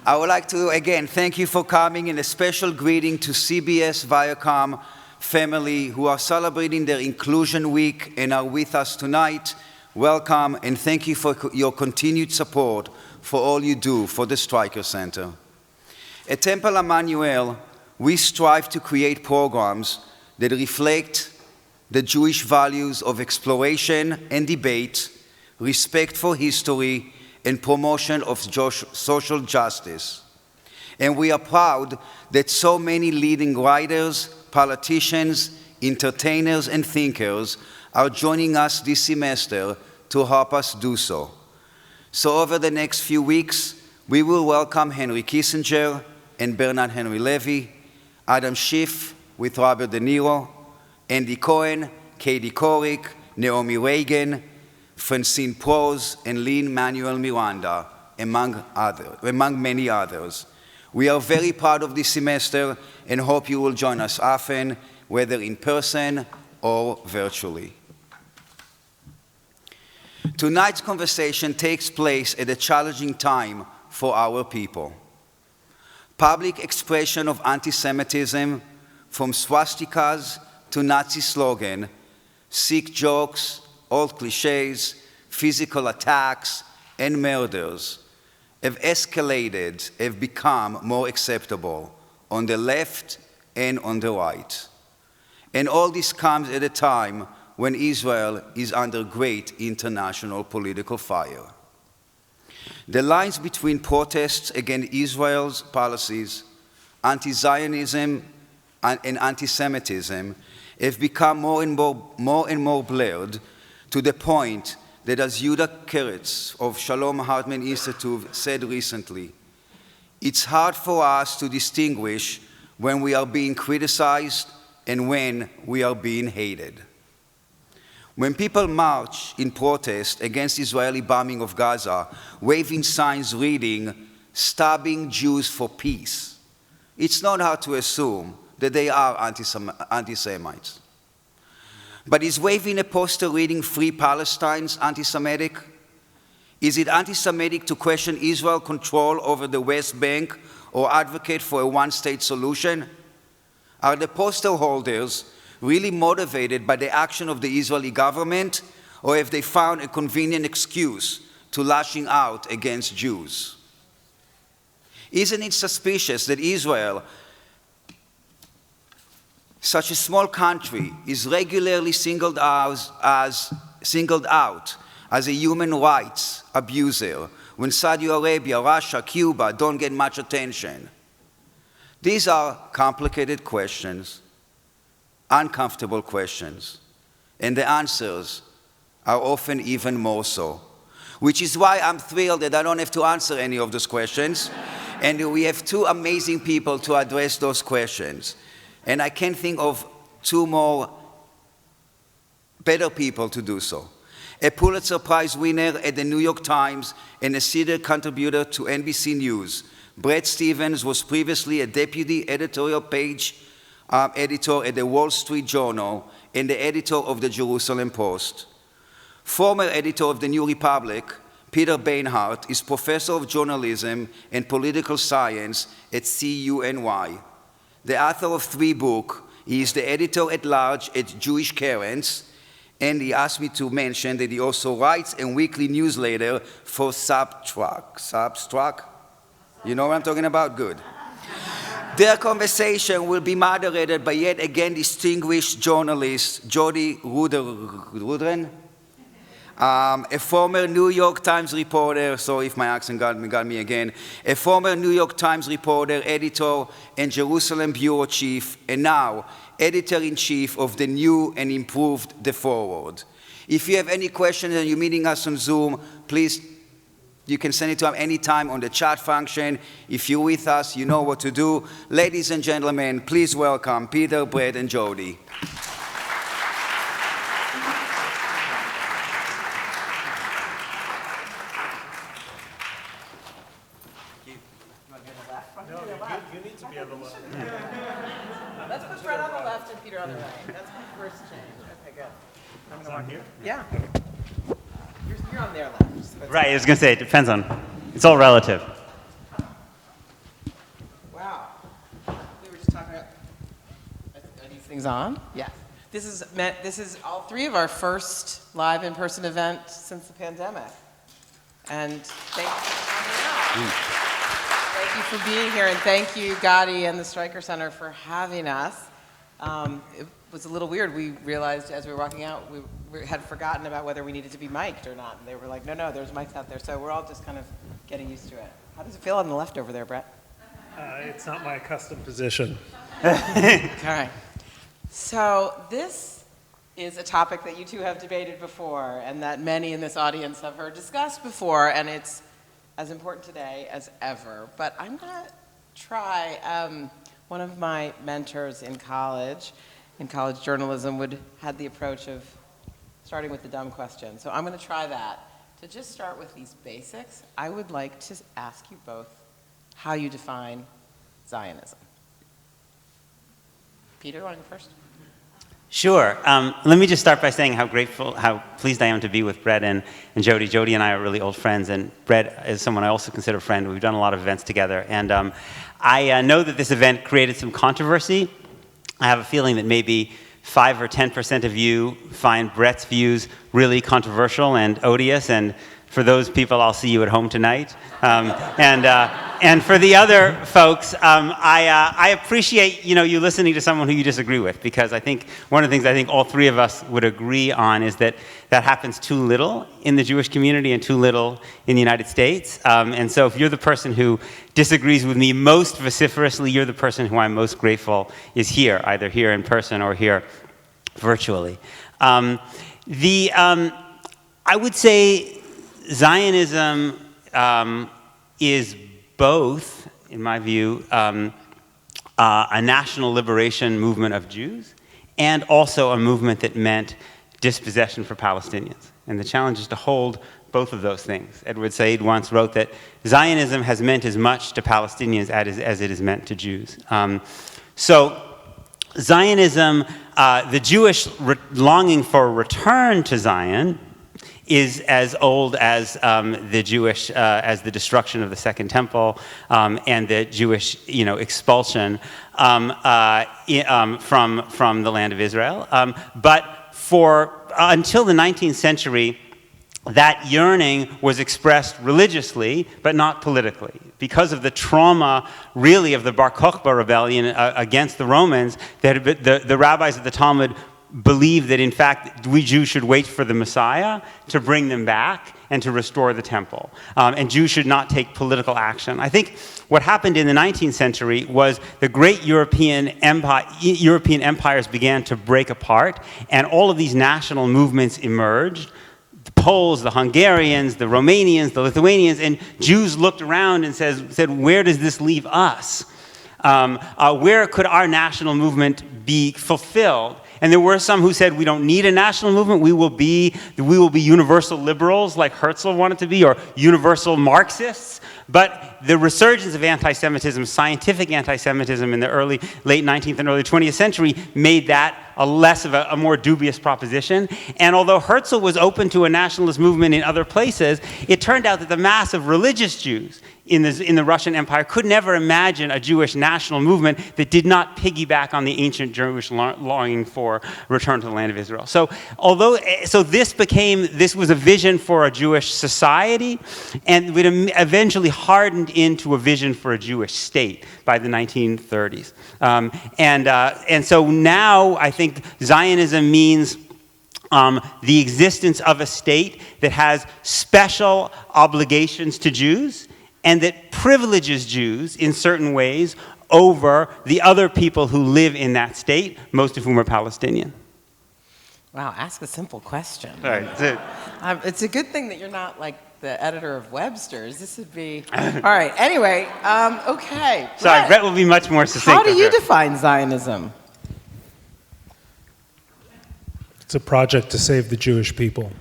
I would like to, again, thank you for coming, and a special greeting to CBS Viacom family who are celebrating their Inclusion Week and are with us tonight. Welcome, and thank you for your continued support for all you do for the Streicker Center. At Temple Emanu-El, we strive to create programs that reflect the Jewish values of exploration and debate, respect for history, and promotion of social justice. And we are proud that so many leading writers, politicians, entertainers, and thinkers are joining us this semester to help us do so. So over the next few weeks, we will welcome Henry Kissinger and Bernard Henry Levy, Adam Schiff with Robert De Niro, Andy Cohen, Katie Couric, Naomi Reagan, Francine Prose, and Lin-Manuel Miranda, among many others. We are very proud of this semester and hope you will join us often, whether in person or virtually. Tonight's conversation takes place at a challenging time for our people. Public expression of anti-Semitism, from swastikas to Nazi slogans, sick jokes, old cliches, physical attacks, and murders have escalated, have become more acceptable on the left and on the right. And all this comes at a time when Israel is under great international political fire. The lines between protests against Israel's policies, anti-Zionism and anti-Semitism have become more and more blurred, to the point that, as Yuda Keretz of Shalom Hartman Institute said recently, it's hard for us to distinguish when we are being criticized and when we are being hated. When people march in protest against Israeli bombing of Gaza, waving signs reading, "Stabbing Jews for Peace," it's not hard to assume that they are anti-Semites. But is waving a poster reading "Free Palestine" anti-Semitic? Is it anti-Semitic to question Israel's control over the West Bank or advocate for a one-state solution? Are the poster holders really motivated by the action of the Israeli government, or have they found a convenient excuse to lashing out against Jews? Isn't it suspicious that Israel, such a small country, is regularly singled out as a human rights abuser when Saudi Arabia, Russia, Cuba don't get much attention? These are complicated questions, uncomfortable questions, and the answers are often even more so, which is why I'm thrilled that I don't have to answer any of those questions, and we have two amazing people to address those questions. And I can't think of two more better people to do so. A Pulitzer Prize winner at the New York Times and a senior contributor to NBC News, Bret Stephens was previously a deputy editorial page editor at the Wall Street Journal and the editor of the Jerusalem Post. Former editor of the New Republic, Peter Beinart, is professor of journalism and political science at CUNY. The author of 3 books, he is the editor-at-large at Jewish Currents, and he asked me to mention that he also writes a weekly newsletter for Substack. You know what I'm talking about? Good. Their conversation will be moderated by yet again distinguished journalist Jodi Rudoren, a former New York Times reporter, sorry if my accent got me again, a former New York Times reporter, editor, and Jerusalem bureau chief, and now editor-in-chief of the new and improved The Forward. If you have any questions and you're meeting us on Zoom, please, you can send it to him anytime on the chat function. If you're with us, you know what to do. Ladies and gentlemen, please welcome Peter, Bret, and Jodi. You need to be on the left. Let's put Bret on the left and Peter on the right. That's my first change. Okay, good. I'm on here? Yeah. You're on their left. So Right, I was going to say, it depends on, it's all relative. Everything's on? Yes. This is all three of our first live in-person event since the pandemic. And thank you for coming out. Thank you for being here, and thank you, Jodi and the Streicker Center, for having us. It was a little weird. We realized as we were walking out, we had forgotten about whether we needed to be mic'd or not. And they were like, no, there's mics out there. So we're all just kind of getting used to it. How does it feel on the left over there, Bret? It's not my accustomed position. Okay. So this is a topic that you two have debated before and that many in this audience have heard discussed before, and it's as important today as ever. But I'm going to try, one of my mentors in college journalism had the approach of starting with the dumb question. So I'm going to try that. To just start with these basics, I would like to ask you both how you define Zionism. Peter, want to go first? Sure. Let me just start by saying how pleased I am to be with Bret and Jodi. Jodi and I are really old friends, and Bret is someone I also consider a friend. We've done a lot of events together, and I know that this event created some controversy. I have a feeling that maybe 5 or 10% of you find Bret's views really controversial and odious, and for those people, I'll see you at home tonight. And for the other folks, I appreciate you listening to someone who you disagree with, because I think one of the things I think all three of us would agree on is that happens too little in the Jewish community and too little in the United States. And so if you're the person who disagrees with me most vociferously, you're the person who I'm most grateful is here, either here in person or here virtually. I would say Zionism is both, in my view, a national liberation movement of Jews and also a movement that meant dispossession for Palestinians. And the challenge is to hold both of those things. Edward Said once wrote that Zionism has meant as much to Palestinians as it has meant to Jews. So Zionism, the Jewish longing for a return to Zion, is as old as as the destruction of the Second Temple and the Jewish, expulsion from the land of Israel. But until the 19th century, that yearning was expressed religiously, but not politically. Because of the trauma, really, of the Bar Kokhba rebellion against the Romans, the rabbis of the Talmud believed that, in fact, we Jews should wait for the Messiah to bring them back and to restore the temple. And Jews should not take political action. I think what happened in the 19th century was the great European empires began to break apart, and all of these national movements emerged. The Poles, the Hungarians, the Romanians, the Lithuanians, and Jews looked around and said, where does this leave us? Where could our national movement be fulfilled? And there were some who said, we don't need a national movement. We will be universal liberals like Herzl wanted to be, or universal Marxists. But the resurgence of anti-Semitism, scientific anti-Semitism in the late 19th and early 20th century made that a more dubious proposition. And although Herzl was open to a nationalist movement in other places, it turned out that the mass of religious Jews in the Russian Empire could never imagine a Jewish national movement that did not piggyback on the ancient Jewish longing for return to the land of Israel. So this was a vision for a Jewish society, and it eventually hardened into a vision for a Jewish state by the 1930s. And so now I think Zionism means the existence of a state that has special obligations to Jews and that privileges Jews in certain ways over the other people who live in that state, most of whom are Palestinian. Wow, ask a simple question. All right, that's it. It's a good thing that you're not like the editor of Webster's. This would be... All right, anyway, okay. Sorry, Bret will be much more succinct. How do you define Zionism? It's a project to save the Jewish people.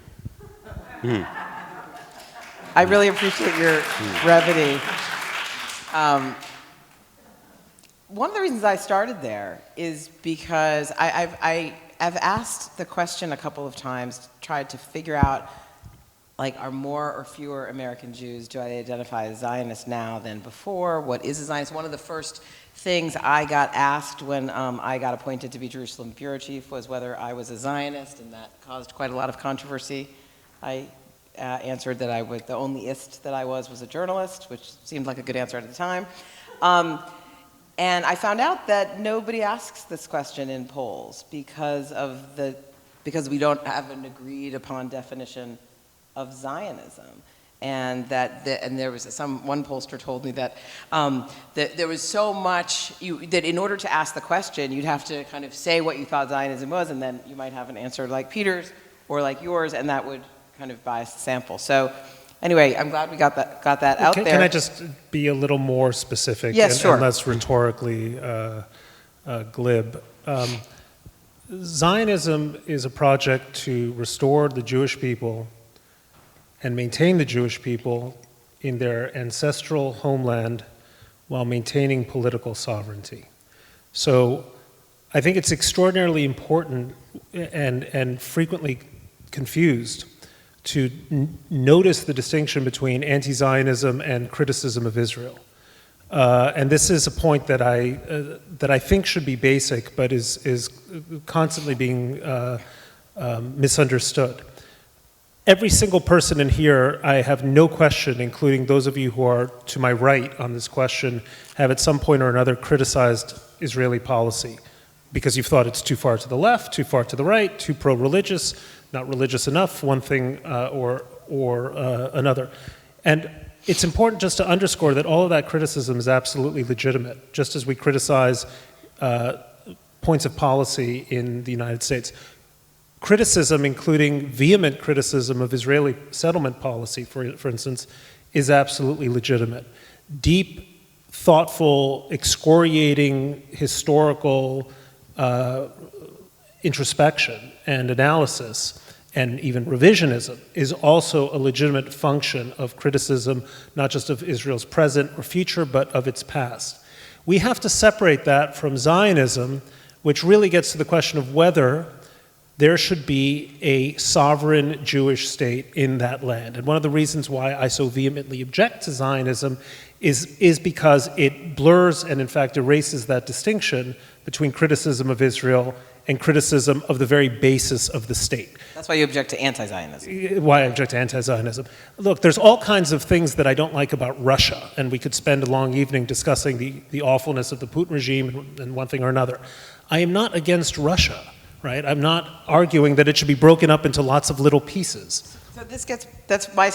I really appreciate your brevity. One of the reasons I started there is because I've asked the question a couple of times, tried to figure out like, are more or fewer American Jews, do I identify as Zionist now than before? What is a Zionist? One of the first things I got asked when I got appointed to be Jerusalem bureau chief was whether I was a Zionist, and that caused quite a lot of controversy. I answered that the only ist that I was a journalist, which seemed like a good answer at the time. And I found out that nobody asks this question in polls because we don't have an agreed upon definition of Zionism. And there was one pollster told me that there was so much that in order to ask the question, you'd have to kind of say what you thought Zionism was, and then you might have an answer like Peter's or like yours, and that would kind of bias the sample. So anyway, I'm glad we got that out there. Can I just be a little more specific? Yes, sure. And less rhetorically glib. Zionism is a project to restore the Jewish people and maintain the Jewish people in their ancestral homeland while maintaining political sovereignty. So I think it's extraordinarily important and frequently confused to notice the distinction between anti-Zionism and criticism of Israel. And this is a point that I think should be basic, but is constantly being misunderstood. Every single person in here, I have no question, including those of you who are to my right on this question, have at some point or another criticized Israeli policy because you've thought it's too far to the left, too far to the right, too pro-religious, not religious enough, one thing or another. And it's important just to underscore that all of that criticism is absolutely legitimate, just as we criticize points of policy in the United States. Criticism, including vehement criticism of Israeli settlement policy, for instance, is absolutely legitimate. Deep, thoughtful, excoriating, historical introspection and analysis, and even revisionism, is also a legitimate function of criticism, not just of Israel's present or future, but of its past. We have to separate that from Zionism, which really gets to the question of whether there should be a sovereign Jewish state in that land. And one of the reasons why I so vehemently object to Zionism is because it blurs and in fact erases that distinction between criticism of Israel and criticism of the very basis of the state. That's why you object to anti-Zionism. Why I object to anti-Zionism. Look, there's all kinds of things that I don't like about Russia, and we could spend a long evening discussing the awfulness of the Putin regime and one thing or another. I am not against Russia. Right? I'm not arguing that it should be broken up into lots of little pieces. So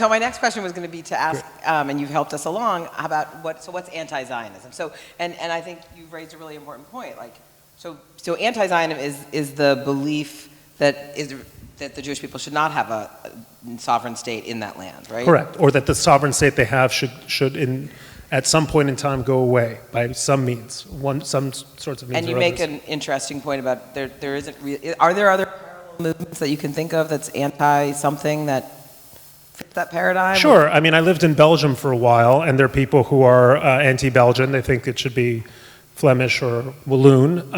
my next question was going to be to ask, and you've helped us along, about what's anti-Zionism. So, and I think you've raised a really important point. Like, so anti-Zionism is the belief that the Jewish people should not have a sovereign state in that land, right? Correct. Or that the sovereign state they have should at some point in time go away by some means, some sorts of means. And you make an interesting point about there isn't really, are there other parallel movements that you can think of that's anti-something that fits that paradigm? Sure. I mean, I lived in Belgium for a while, and there are people who are anti-Belgian. They think it should be Flemish or Walloon.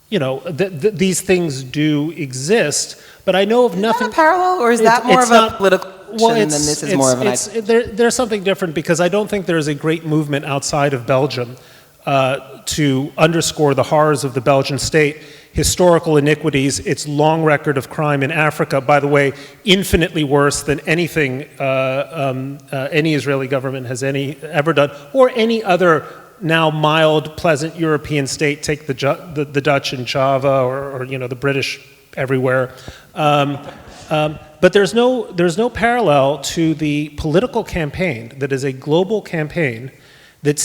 These things do exist, but I know of nothing. Is that a parallel, or is that more of a political? Well, and then this is more of an there's something different, because I don't think there's a great movement outside of Belgium to underscore the horrors of the Belgian state, historical iniquities, its long record of crime in Africa, by the way, infinitely worse than anything any Israeli government has ever done, or any other now mild, pleasant European state. Take the Dutch in Java, or the British everywhere. But there's no parallel to the political campaign that is a global campaign that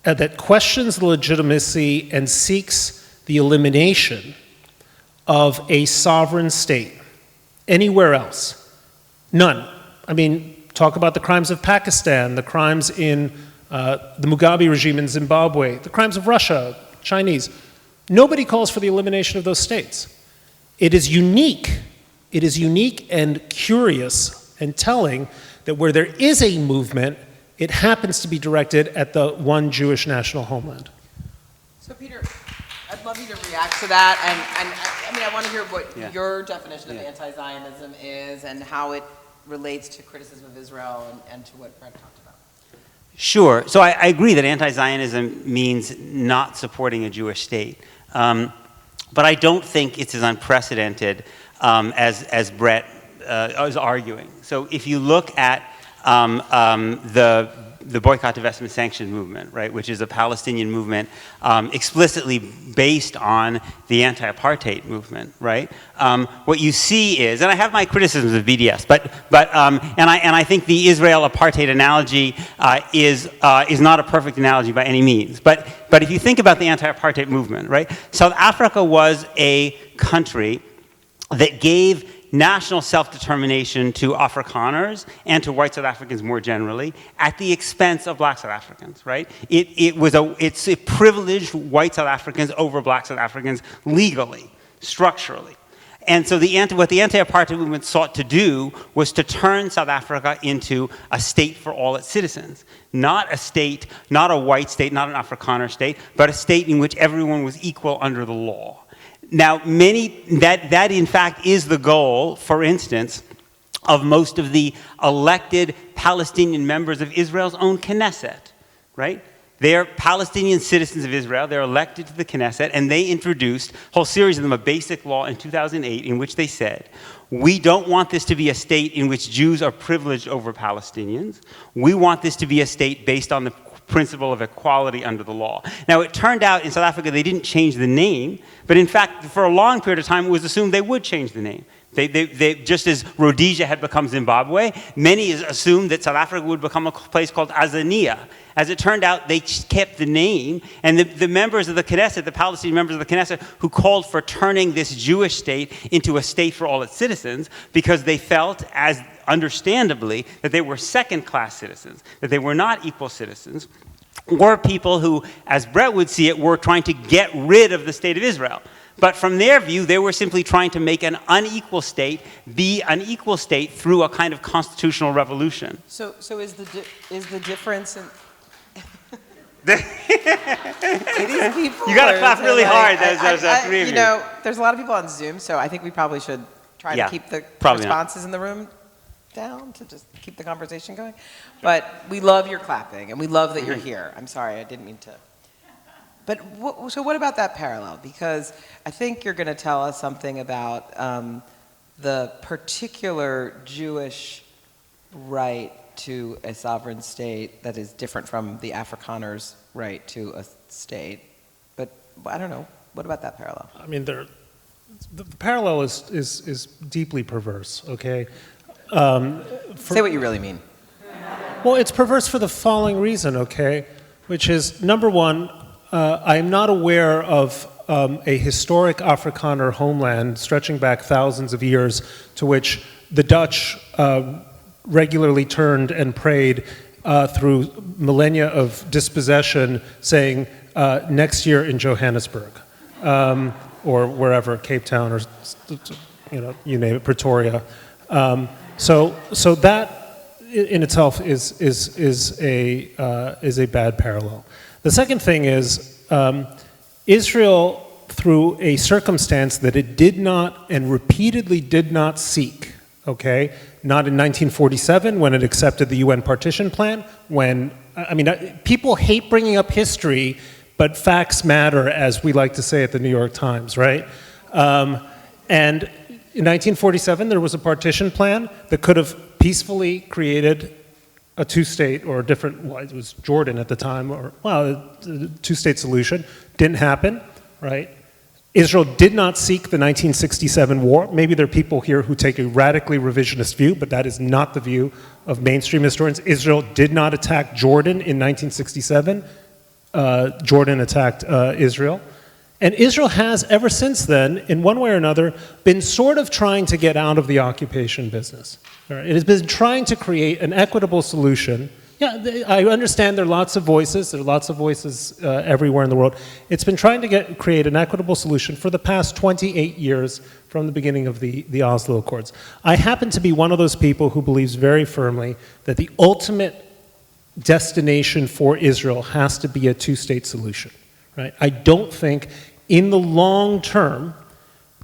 that questions the legitimacy and seeks the elimination of a sovereign state anywhere else. None. I mean, talk about the crimes of Pakistan, the crimes in the Mugabe regime in Zimbabwe, the crimes of Russia, Chinese. Nobody calls for the elimination of those states. It is unique and curious and telling that where there is a movement, it happens to be directed at the one Jewish national homeland. So Peter, I'd love you to react to that, and I mean, I want to hear what Yeah. your definition of Yeah. anti-Zionism is and how it relates to criticism of Israel and to what Bret talked about. Sure. So I agree that anti-Zionism means not supporting a Jewish state. But I don't think it's as unprecedented as Bret is arguing. So if you look at the boycott, divestment, sanction movement, right, which is a Palestinian movement explicitly based on the anti-apartheid movement, right? What you see is, and I have my criticisms of BDS, and I think the Israel apartheid analogy is not a perfect analogy by any means. But if you think about the anti-apartheid movement, right, South Africa was a country that gave national self-determination to Afrikaners and to white South Africans more generally at the expense of black South Africans, right? It privileged white South Africans over black South Africans legally, structurally. And so what the anti-apartheid movement sought to do was to turn South Africa into a state for all its citizens. Not a state, not a white state, not an Afrikaner state, but a state in which everyone was equal under the law. Now, that in fact is the goal, for instance, of most of the elected Palestinian members of Israel's own Knesset, right? They're Palestinian citizens of Israel. They're elected to the Knesset, and they introduced a whole series of them, a basic law in 2008 in which they said, we don't want this to be a state in which Jews are privileged over Palestinians. We want this to be a state based on the principle of equality under the law. Now, it turned out in South Africa they didn't change the name, but in fact, for a long period of time, it was assumed they would change the name. They just as Rhodesia had become Zimbabwe, many assumed that South Africa would become a place called Azania. As it turned out, they kept the name, and the members of the Knesset, the Palestinian members of the Knesset, who called for turning this Jewish state into a state for all its citizens, because they felt, as understandably, that they were second-class citizens, that they were not equal citizens, or people who, as Bret would see it, were trying to get rid of the state of Israel. But from their view, they were simply trying to make an unequal state be an equal state through a kind of constitutional revolution. So is the difference in... You got to clap really hard. Those three of you. You know, there's a lot of people on Zoom, so I think we probably should try to keep the responses in the room down to just keep the conversation going. But we love your clapping, and we love that you're here. I'm sorry, I didn't mean to. But so what about that parallel? Because I think you're going to tell us something about the particular Jewish right to a sovereign state that is different from the Afrikaners' right to a state. But I don't know. What about that parallel? I mean, the parallel is deeply perverse, okay? Say what you really mean. Well, it's perverse for the following reason, okay? Which is, number one, I am not aware of a historic Afrikaner homeland stretching back thousands of years to which the Dutch regularly turned and prayed through millennia of dispossession, saying, next year in Johannesburg, or wherever, Cape Town, or you name it, Pretoria. So that in itself is a bad parallel. The second thing is Israel, through a circumstance that it did not and repeatedly did not seek, okay? Not in 1947 when it accepted the UN partition plan, people hate bringing up history, but facts matter, as we like to say at the New York Times, right? And in 1947, there was a partition plan that could have peacefully created a two-state or a different, well, it was Jordan at the time, or, well, a two-state solution. Didn't happen, right? Israel did not seek the 1967 war. Maybe there are people here who take a radically revisionist view, but that is not the view of mainstream historians. Israel did not attack Jordan in 1967. Jordan attacked Israel. And Israel has, ever since then, in one way or another, been sort of trying to get out of the occupation business. It has been trying to create an equitable solution. Yeah, I understand there are lots of voices. There are lots of voices everywhere in the world. It's been trying to create an equitable solution for the past 28 years from the beginning of the Oslo Accords. I happen to be one of those people who believes very firmly that the ultimate destination for Israel has to be a two-state solution. Right? I don't think in the long term,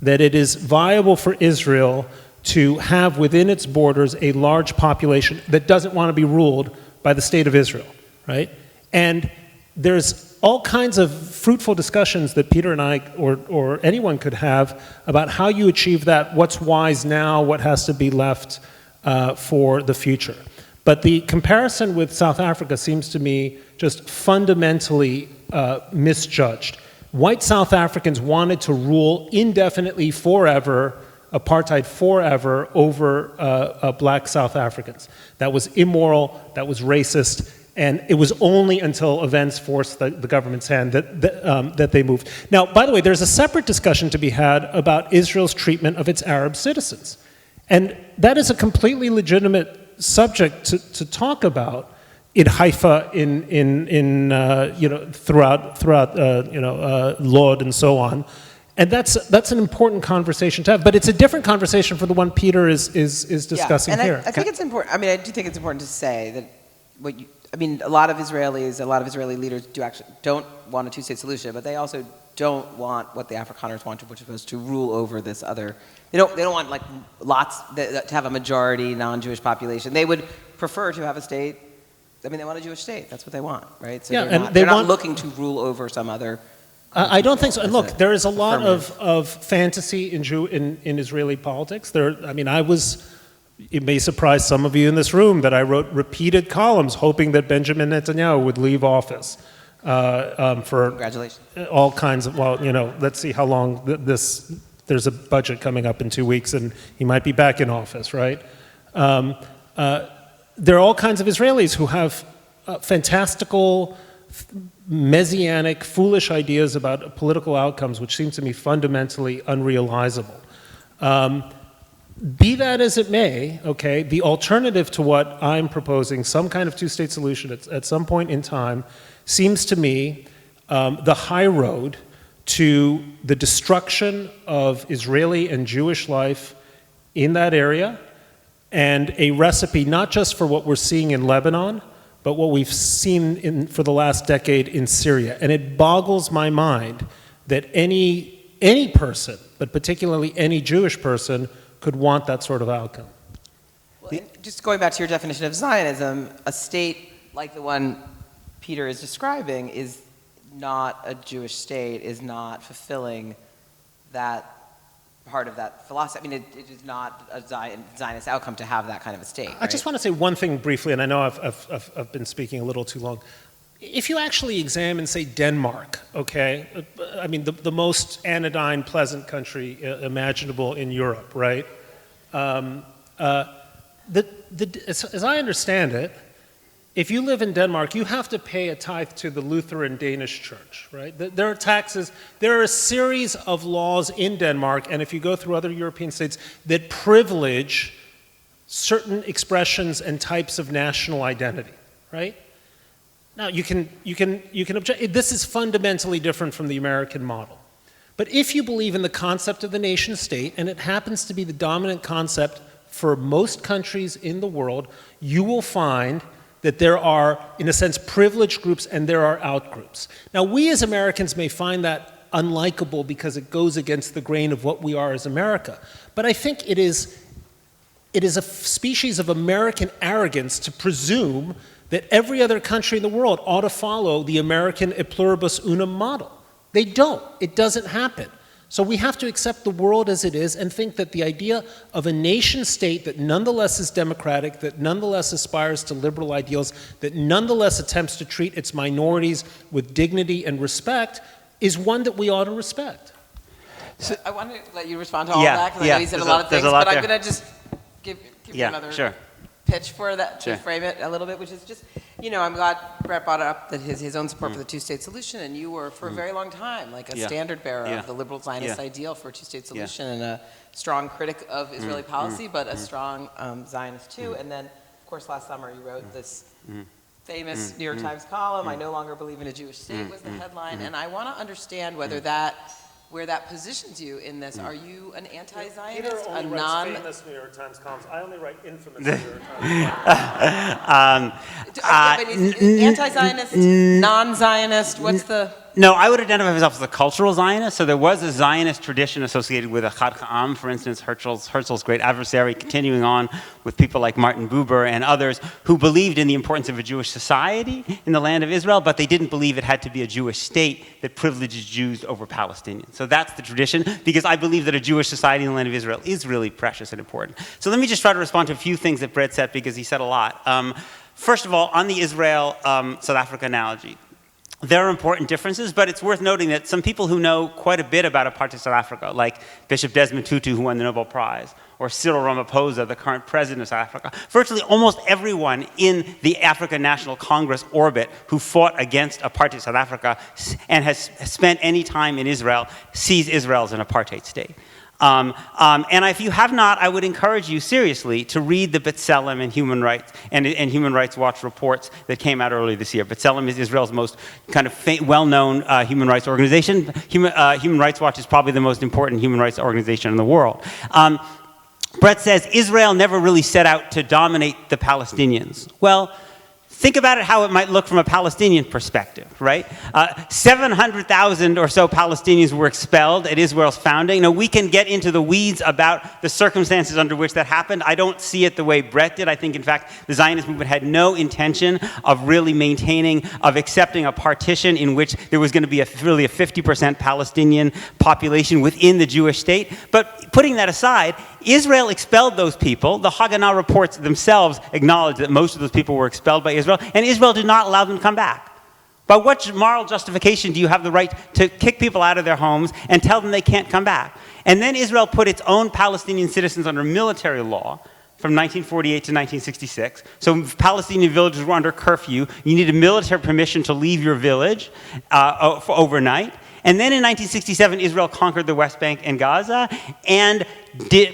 that it is viable for Israel to have within its borders a large population that doesn't want to be ruled by the state of Israel, right? And there's all kinds of fruitful discussions that Peter and I or anyone could have about how you achieve that, what's wise now, what has to be left for the future. But the comparison with South Africa seems to me just fundamentally misjudged. White South Africans wanted to rule indefinitely forever, apartheid forever, over black South Africans. That was immoral, that was racist, and it was only until events forced the government's hand that they moved. Now, by the way, there's a separate discussion to be had about Israel's treatment of its Arab citizens. And that is a completely legitimate subject to talk about in Haifa, throughout Lod and so on. And that's an important conversation to have, but it's a different conversation for the one Peter is discussing here. I think it's important. I mean, I do think it's important to say that a lot of Israeli leaders don't want a two-state solution, but they also don't want what the Afrikaners want, which is to rule over this other. They don't want like to have a majority non-Jewish population. They would prefer to have a state. I mean, they want a Jewish state. That's what they want, right? So they're not looking to rule over some other. I don't think so. And look, there is a lot of fantasy in Israeli politics. It may surprise some of you in this room that I wrote repeated columns hoping that Benjamin Netanyahu would leave office for Congratulations. All kinds of, let's see how long there's a budget coming up in 2 weeks and he might be back in office, right? There are all kinds of Israelis who have fantastical, messianic, foolish ideas about political outcomes which seem to me fundamentally unrealizable. Be that as it may, okay, the alternative to what I'm proposing, some kind of two-state solution at some point in time, seems to me the high road to the destruction of Israeli and Jewish life in that area, and a recipe not just for what we're seeing in Lebanon, but what we've seen for the last decade in Syria. And it boggles my mind that any person, but particularly any Jewish person, could want that sort of outcome. Well, just going back to your definition of Zionism, a state like the one Peter is describing is not a Jewish state, is not fulfilling that part of that philosophy. I mean, it is not a Zionist outcome to have that kind of a state. I just want to say one thing briefly, and I know I've been speaking a little too long. If you actually examine, say, Denmark, okay, I mean, the most anodyne, pleasant country imaginable in Europe, right? As I understand it, if you live in Denmark, you have to pay a tithe to the Lutheran Danish church, right? There are taxes. There are a series of laws in Denmark, and if you go through other European states, that privilege certain expressions and types of national identity, right? Now, you can object. This is fundamentally different from the American model. But if you believe in the concept of the nation state, and it happens to be the dominant concept for most countries in the world, you will find that there are, in a sense, privileged groups and there are outgroups. Now, we as Americans may find that unlikable because it goes against the grain of what we are as America. But I think it is a species of American arrogance to presume that every other country in the world ought to follow the American e pluribus unum model. They don't. It doesn't happen. So we have to accept the world as it is and think that the idea of a nation state that nonetheless is democratic, that nonetheless aspires to liberal ideals, that nonetheless attempts to treat its minorities with dignity and respect, is one that we ought to respect. So, I want to let you respond to all that, because I know you said a lot of things, but I'm going to just give you another pitch for that, to frame it a little bit, which is just, I'm glad Bret brought up that his own support for the two-state solution, and you were for a very long time like a standard bearer of the liberal Zionist ideal for a two-state solution, and a strong critic of Israeli policy, but a strong Zionist too. And then, of course, last summer you wrote this famous New York Times column, "I no longer believe in a Jewish state," was the headline, and I want to understand where that positions you in this. Are you an anti-Zionist? Peter only writes famous New York Times columns. I only write infamous New York Times columns. Anti-Zionist, non-Zionist, what's the... No, I would identify myself as a cultural Zionist. So there was a Zionist tradition associated with Echad Ha'am, for instance, Herzl's great adversary, continuing on with people like Martin Buber and others who believed in the importance of a Jewish society in the land of Israel, but they didn't believe it had to be a Jewish state that privileges Jews over Palestinians. So that's the tradition, because I believe that a Jewish society in the land of Israel is really precious and important. So let me just try to respond to a few things that Bret said, because he said a lot. First of all, on the Israel-South Africa analogy, there are important differences, but it's worth noting that some people who know quite a bit about apartheid South Africa, like Bishop Desmond Tutu, who won the Nobel Prize, or Cyril Ramaphosa, the current president of South Africa, virtually almost everyone in the African National Congress orbit who fought against apartheid South Africa and has spent any time in Israel sees Israel as an apartheid state. And if you have not, I would encourage you seriously to read the B'Tselem and Human Rights and Human Rights Watch reports that came out earlier this year. B'Tselem is Israel's most kind of well-known human rights organization. Human Rights Watch is probably the most important human rights organization in the world. Bret says Israel never really set out to dominate the Palestinians. Well, think about it how it might look from a Palestinian perspective, right? 700,000 or so Palestinians were expelled at Israel's founding. Now, we can get into the weeds about the circumstances under which that happened. I don't see it the way Bret did. I think, in fact, the Zionist movement had no intention of really accepting a partition in which there was going to be really a 50% Palestinian population within the Jewish state. But putting that aside, Israel expelled those people. The Haganah reports themselves acknowledge that most of those people were expelled by Israel, and Israel did not allow them to come back. By what moral justification do you have the right to kick people out of their homes and tell them they can't come back? And then Israel put its own Palestinian citizens under military law from 1948 to 1966. So Palestinian villages were under curfew. You needed military permission to leave your village for overnight. And then in 1967, Israel conquered the West Bank and Gaza and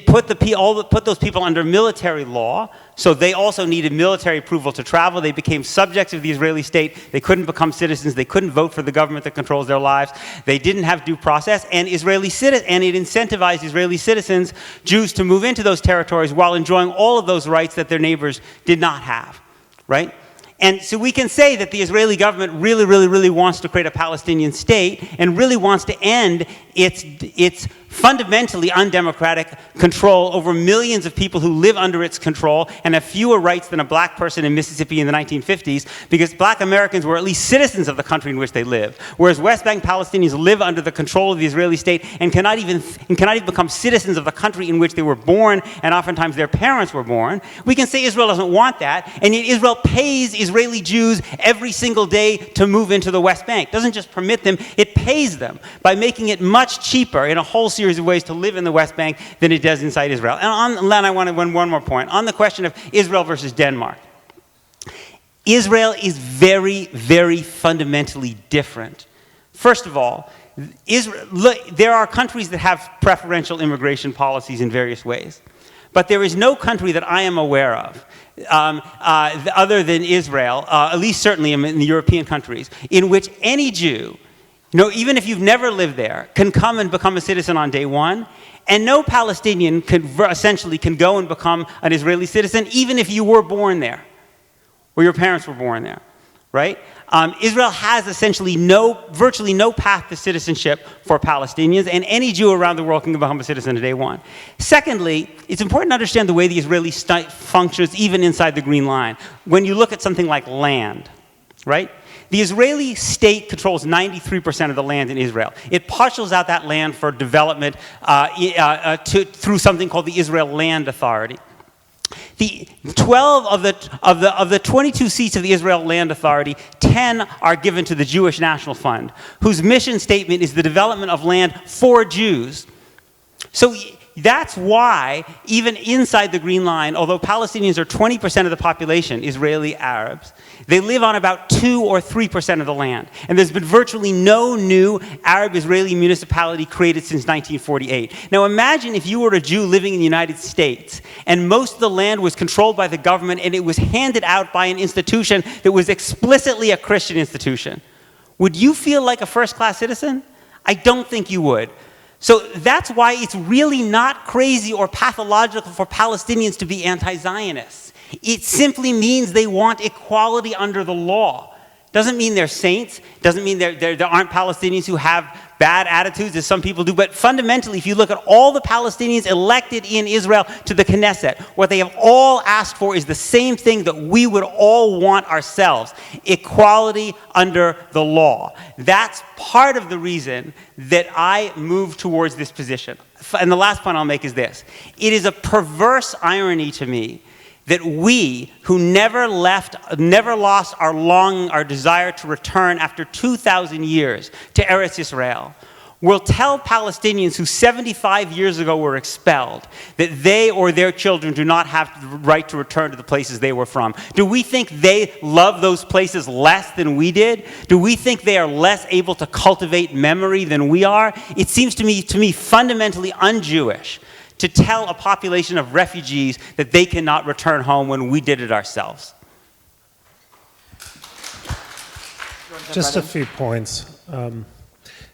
put those people under military law. So they also needed military approval to travel. They became subjects of the Israeli state. They couldn't become citizens. They couldn't vote for the government that controls their lives. They didn't have due process. And it incentivized Israeli citizens, Jews, to move into those territories while enjoying all of those rights that their neighbors did not have, right? And so we can say that the Israeli government really, really, really wants to create a Palestinian state and really wants to end its fundamentally undemocratic control over millions of people who live under its control and have fewer rights than a black person in Mississippi in the 1950s, because black Americans were at least citizens of the country in which they live, whereas West Bank Palestinians live under the control of the Israeli state and cannot even become citizens of the country in which they were born, and oftentimes their parents were born. We can say Israel doesn't want that, and yet Israel pays Israeli Jews every single day to move into the West Bank. It doesn't just permit them, it pays them by making it much cheaper in a whole series of ways to live in the West Bank than it does inside Israel. And then I want to one more point. On the question of Israel versus Denmark. Israel is very, very fundamentally different. First of all, there are countries that have preferential immigration policies in various ways. But there is no country that I am aware of, other than Israel, at least certainly in the European countries, in which any Jew, even if you've never lived there, can come and become a citizen on day one, and no Palestinian can go and become an Israeli citizen, even if you were born there, or your parents were born there, right? Israel has essentially virtually no path to citizenship for Palestinians, and any Jew around the world can become a citizen on day one. Secondly, it's important to understand the way the Israeli state functions even inside the Green Line. When you look at something like land, right? The Israeli state controls 93% of the land in Israel. It parcels out that land for development through something called the Israel Land Authority. The 12 of the 22 seats of the Israel Land Authority, 10 are given to the Jewish National Fund, whose mission statement is the development of land for Jews. So that's why, even inside the Green Line, although Palestinians are 20% of the population, Israeli Arabs, they live on about 2 or 3% of the land. And there's been virtually no new Arab-Israeli municipality created since 1948. Now imagine if you were a Jew living in the United States, and most of the land was controlled by the government, and it was handed out by an institution that was explicitly a Christian institution. Would you feel like a first-class citizen? I don't think you would. So that's why it's really not crazy or pathological for Palestinians to be anti-Zionists. It simply means they want equality under the law. Doesn't mean they're saints. Doesn't mean there aren't Palestinians who have bad attitudes, as some people do. But fundamentally, if you look at all the Palestinians elected in Israel to the Knesset, what they have all asked for is the same thing that we would all want ourselves: equality under the law. That's part of the reason that I moved towards this position. And the last point I'll make is this. It is a perverse irony to me that we, who never lost our desire to return after 2,000 years to Eretz Yisrael, will tell Palestinians who 75 years ago were expelled that they or their children do not have the right to return to the places they were from. Do we think they love those places less than we did? Do we think they are less able to cultivate memory than we are? It seems to me fundamentally un-Jewish to tell a population of refugees that they cannot return home when we did it ourselves. Just a few points.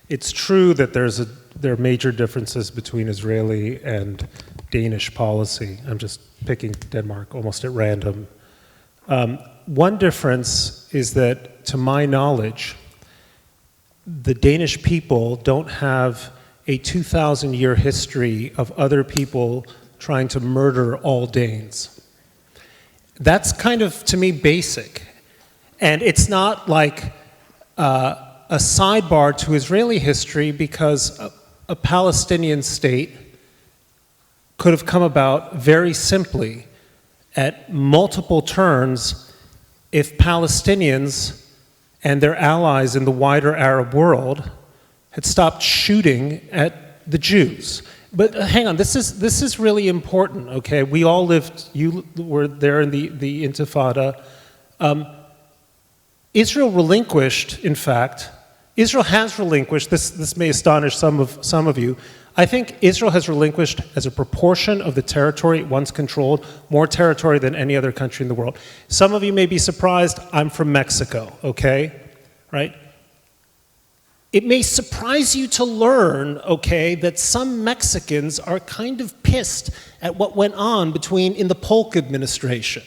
It's true that there are major differences between Israeli and Danish policy. I'm just picking Denmark almost at random. One difference is that, to my knowledge, the Danish people don't have a 2,000-year history of other people trying to murder all Danes. That's kind of, to me, basic. And it's not like a sidebar to Israeli history, because a Palestinian state could have come about very simply at multiple turns if Palestinians and their allies in the wider Arab world had stopped shooting at the Jews. But hang on, this is really important, okay? We all lived, you were there in the Intifada. Israel relinquished, in fact, Israel has relinquished, this may astonish some of you, I think Israel has relinquished, as a proportion of the territory it once controlled, more territory than any other country in the world. Some of you may be surprised, I'm from Mexico, okay? Right? It may surprise you to learn, okay, that some Mexicans are kind of pissed at what went on in the Polk administration,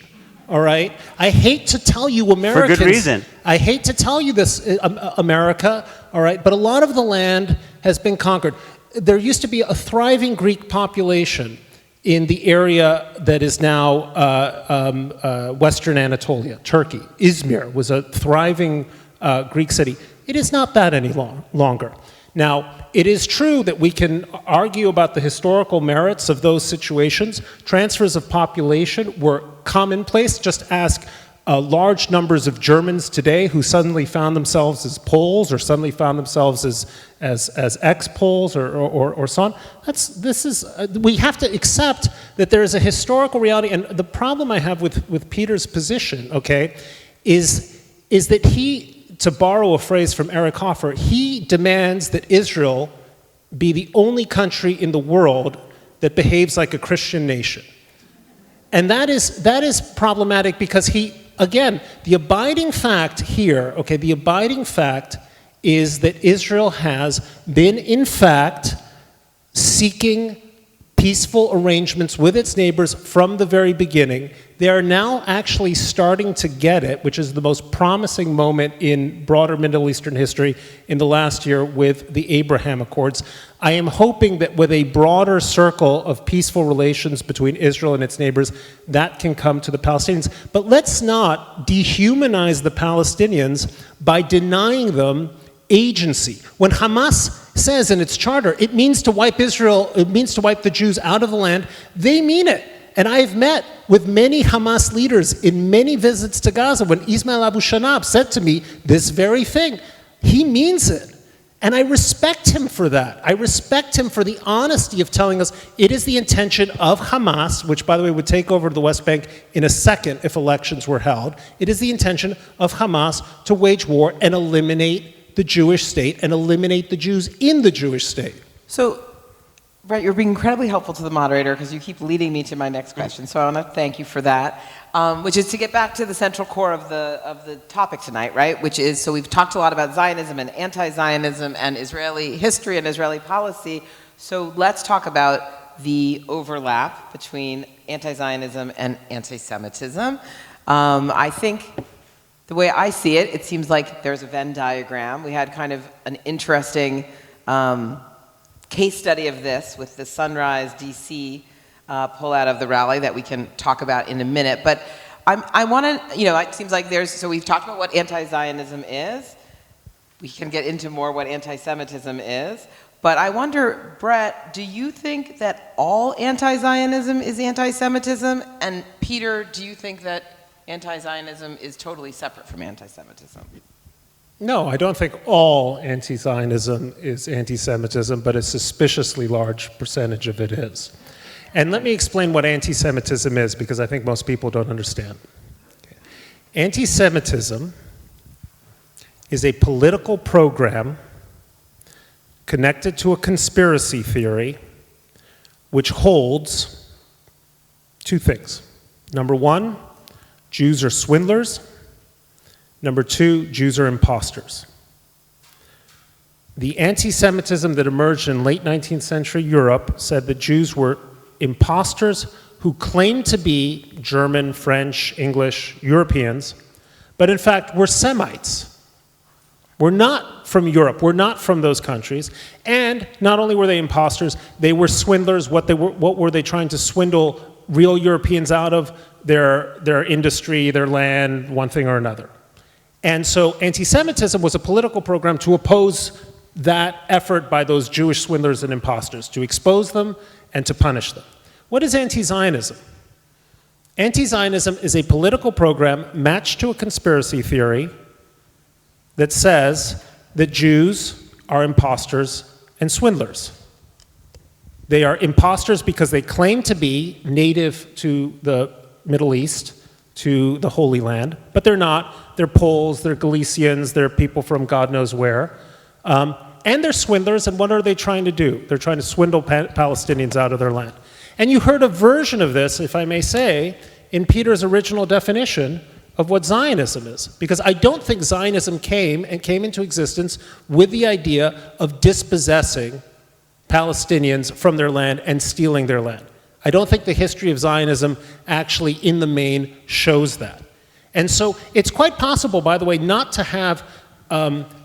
all right? I hate to tell you, Americans... For good reason. I hate to tell you this, America, all right, but a lot of the land has been conquered. There used to be a thriving Greek population in the area that is now Western Anatolia, Turkey. Izmir was a thriving Greek city. It is not that any longer. Now, it is true that we can argue about the historical merits of those situations. Transfers of population were commonplace. Just ask large numbers of Germans today who suddenly found themselves as Poles, or suddenly found themselves as ex-Poles, or so on. We have to accept that there is a historical reality, and the problem I have with Peter's position, okay, is that he, to borrow a phrase from Eric Hoffer, he demands that Israel be the only country in the world that behaves like a Christian nation. And that is problematic, because again, the abiding fact here, okay, the abiding fact is that Israel has been, in fact, seeking peaceful arrangements with its neighbors from the very beginning. They are now actually starting to get it, which is the most promising moment in broader Middle Eastern history in the last year with the Abraham Accords. I am hoping that with a broader circle of peaceful relations between Israel and its neighbors, that can come to the Palestinians. But let's not dehumanize the Palestinians by denying them agency. When Hamas says in its charter, it means to wipe Israel, it means to wipe the Jews out of the land, they mean it. And I've met with many Hamas leaders in many visits to Gaza when Ismail Abu Shanab said to me this very thing. He means it. And I respect him for that. I respect him for the honesty of telling us it is the intention of Hamas, which, by the way, would take over the West Bank in a second if elections were held. It is the intention of Hamas to wage war and eliminate the Jewish state and eliminate the Jews in the Jewish state. So, Bret, you're being incredibly helpful to the moderator because you keep leading me to my next question. So I want to thank you for that, which is to get back to the central core of the topic tonight, right? Which is, so we've talked a lot about Zionism and anti-Zionism and Israeli history and Israeli policy. So let's talk about the overlap between anti-Zionism and anti-Semitism. I think The way I see it, it seems like there's a Venn diagram. We had kind of an interesting case study of this with the Sunrise DC pullout of the rally that we can talk about in a minute. But I want to, it seems like so we've talked about what anti-Zionism is. We can get into more what anti-Semitism is. But I wonder, Bret, do you think that all anti-Zionism is anti-Semitism? And Peter, do you think that anti-Zionism is totally separate from anti-Semitism? No, I don't think all anti-Zionism is anti-Semitism, but a suspiciously large percentage of it is. And let me explain what anti-Semitism is, because I think most people don't understand. Anti-Semitism is a political program connected to a conspiracy theory which holds two things. Number one, Jews are swindlers. Number two, Jews are imposters. The anti-Semitism that emerged in late 19th century Europe said that Jews were imposters who claimed to be German, French, English, Europeans, but in fact were Semites. We're not from Europe, we're not from those countries, and not only were they imposters, they were swindlers. What were they trying to swindle real Europeans out of? Their industry, their land, one thing or another. And so anti-Semitism was a political program to oppose that effort by those Jewish swindlers and imposters, to expose them and to punish them. What is anti-Zionism? Anti-Zionism is a political program matched to a conspiracy theory that says that Jews are imposters and swindlers. They are imposters because they claim to be native to the Middle East, to the Holy Land, but they're not. They're Poles, they're Galicians, they're people from God knows where. And they're swindlers, and what are they trying to do? They're trying to swindle Palestinians out of their land. And you heard a version of this, if I may say, in Peter's original definition of what Zionism is. Because I don't think Zionism came into existence with the idea of dispossessing Palestinians from their land and stealing their land. I don't think the history of Zionism actually, in the main, shows that. And so it's quite possible, by the way, not to have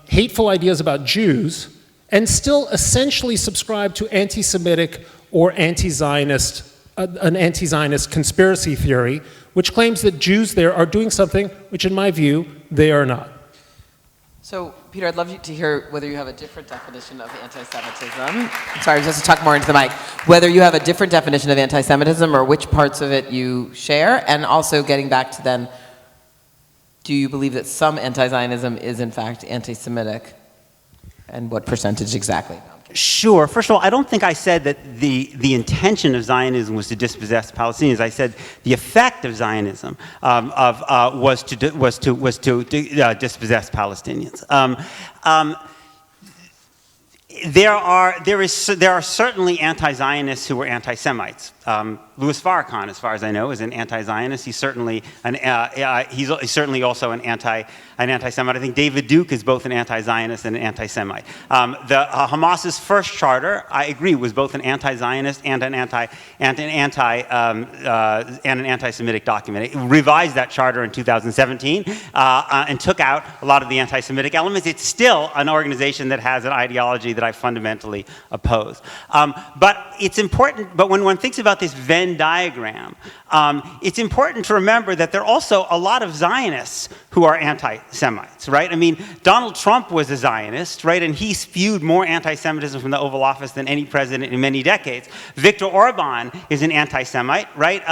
hateful ideas about Jews and still essentially subscribe to anti-Semitic or anti-Zionist, an anti-Zionist conspiracy theory, which claims that Jews there are doing something which, in my view, they are not. So, Peter, I'd love to hear whether you have a different definition of anti-Semitism. Sorry, just to talk more into the mic. Whether you have a different definition of anti-Semitism or which parts of it you share, and also getting back to then, do you believe that some anti-Zionism is in fact anti-Semitic? And what percentage exactly? Sure. First of all, I don't think I said that the intention of Zionism was to dispossess Palestinians. I said the effect of Zionism was to dispossess Palestinians. There are certainly anti-Zionists who were anti-Semites. Louis Farrakhan, as far as I know, is an anti-Zionist. He's certainly he's certainly also an anti-Semite. I think David Duke is both an anti-Zionist and an anti-Semite. Hamas's first charter, I agree, was both an anti-Zionist and an anti-Semitic document. It revised that charter in 2017 and took out a lot of the anti-Semitic elements. It's still an organization that has an ideology that I fundamentally oppose. But it's important. But when one thinks about this Venn diagram, it's important to remember that there are also a lot of Zionists who are anti-Semites, right? I mean, Donald Trump was a Zionist, right? And he spewed more anti-Semitism from the Oval Office than any president in many decades. Viktor Orban is an anti-Semite, right?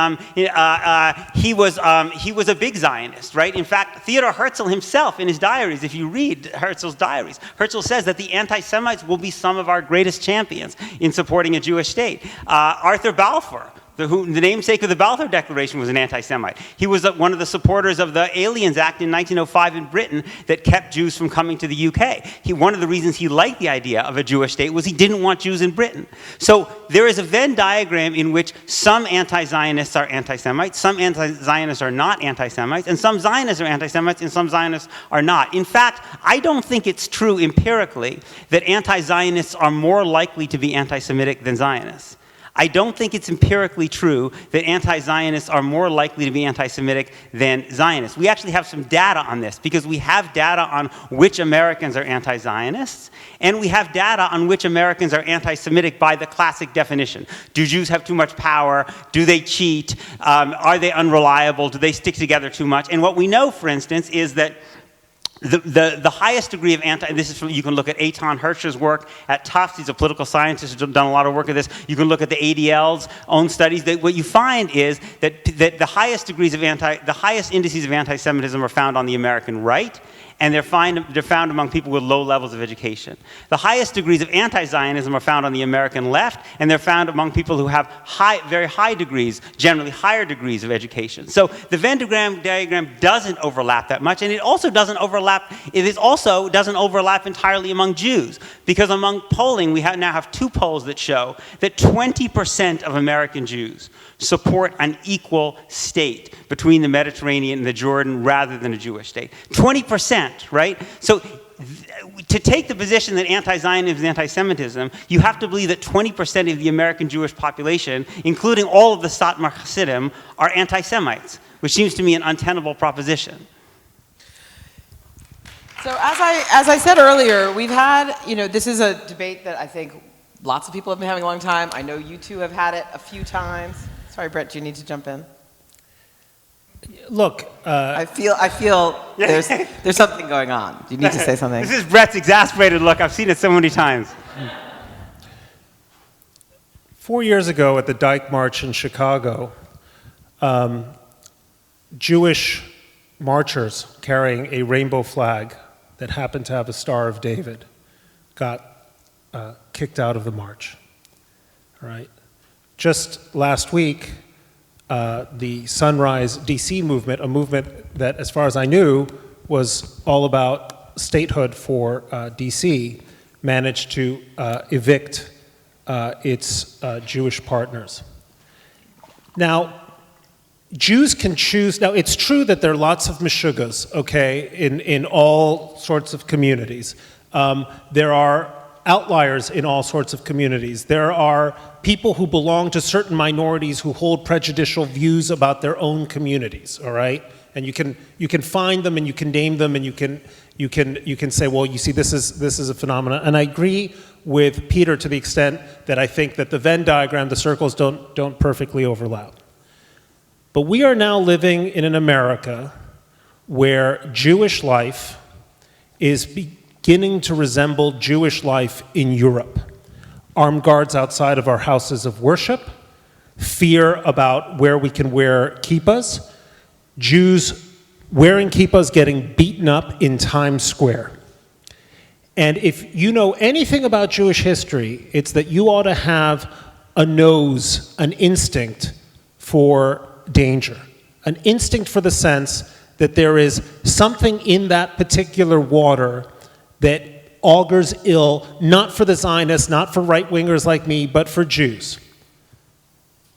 He was a big Zionist, right? In fact, Theodor Herzl himself, in his diaries, if you read Herzl's diaries, Herzl says that the anti-Semites will be some of our greatest champions in supporting a Jewish state. Arthur Balfour, the namesake of the Balfour Declaration, was an anti-Semite. He was one of the supporters of the Aliens Act in 1905 in Britain that kept Jews from coming to the UK. One of the reasons he liked the idea of a Jewish state was he didn't want Jews in Britain. So there is a Venn diagram in which some anti-Zionists are anti-Semites, some anti-Zionists are not anti-Semites, and some Zionists are anti-Semites and some Zionists are not. In fact, I don't think it's true empirically that anti-Zionists are more likely to be anti-Semitic than Zionists. I don't think it's empirically true that anti-Zionists are more likely to be anti-Semitic than Zionists. We actually have some data on this because we have data on which Americans are anti-Zionists, and we have data on which Americans are anti-Semitic by the classic definition. Do Jews have too much power? Do they cheat? Are they unreliable? Do they stick together too much? And what we know, for instance, is that the highest degree of this is from, you can look at Eitan Hirsch's work at Tufts. He's a political scientist who's done a lot of work at this. You can look at the ADL's own studies. What you find is that the highest degrees of the highest indices of anti-Semitism are found on the American right, and they're found among people with low levels of education. The highest degrees of anti-Zionism are found on the American left, and they're found among people who have very high degrees, generally higher degrees of education. So the Venn diagram doesn't overlap that much, and it also doesn't overlap entirely among Jews, because among polling, we now have 2 polls that show that 20% of American Jews support an equal state between the Mediterranean and the Jordan rather than a Jewish state. 20%, right? So to take the position that anti-Zionism is anti-Semitism, you have to believe that 20% of the American Jewish population, including all of the Satmar Hasidim, are anti-Semites, which seems to me an untenable proposition. So as I said earlier, we've had, this is a debate that I think lots of people have been having a long time. I know you two have had it a few times. Sorry, Bret, do you need to jump in? Look, I feel there's something going on. Do you need to say something? This is Bret's exasperated look. I've seen it so many times. 4 years ago at the Dyke March in Chicago, Jewish marchers carrying a rainbow flag that happened to have a Star of David got kicked out of the march. All right. Just last week, the Sunrise DC movement, a movement that, as far as I knew, was all about statehood for DC, managed to evict its Jewish partners. Now, Jews can choose. Now, it's true that there are lots of meshugas, okay, in all sorts of communities. There are outliers in all sorts of communities. There are people who belong to certain minorities who hold prejudicial views about their own communities, all right? And you can find them and you can name them and you can say, well, you see, this is a phenomenon. And I agree with Peter to the extent that I think that the Venn diagram, the circles don't perfectly overlap. But we are now living in an America where Jewish life is beginning to resemble Jewish life in Europe. Armed guards outside of our houses of worship, fear about where we can wear kippahs, Jews wearing kippahs getting beaten up in Times Square. And if you know anything about Jewish history, it's that you ought to have a nose, an instinct for danger, an instinct for the sense that there is something in that particular water that augurs ill, not for the Zionists, not for right-wingers like me, but for Jews.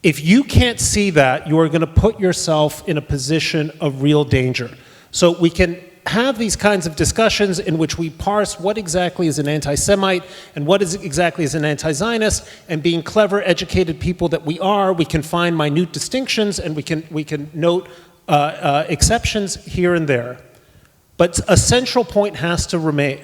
If you can't see that, you are going to put yourself in a position of real danger. So we can have these kinds of discussions in which we parse what exactly is an anti-Semite and what exactly is an anti-Zionist, and being clever, educated people that we are, we can find minute distinctions and we can note exceptions here and there. But a central point has to remain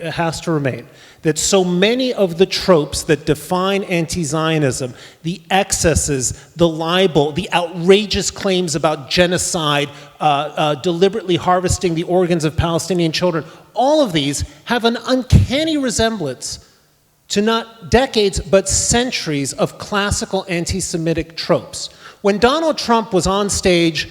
that so many of the tropes that define anti-Zionism, the excesses, the libel, the outrageous claims about genocide, deliberately harvesting the organs of Palestinian children, all of these have an uncanny resemblance to not decades but centuries of classical anti-Semitic tropes. When Donald Trump was on stage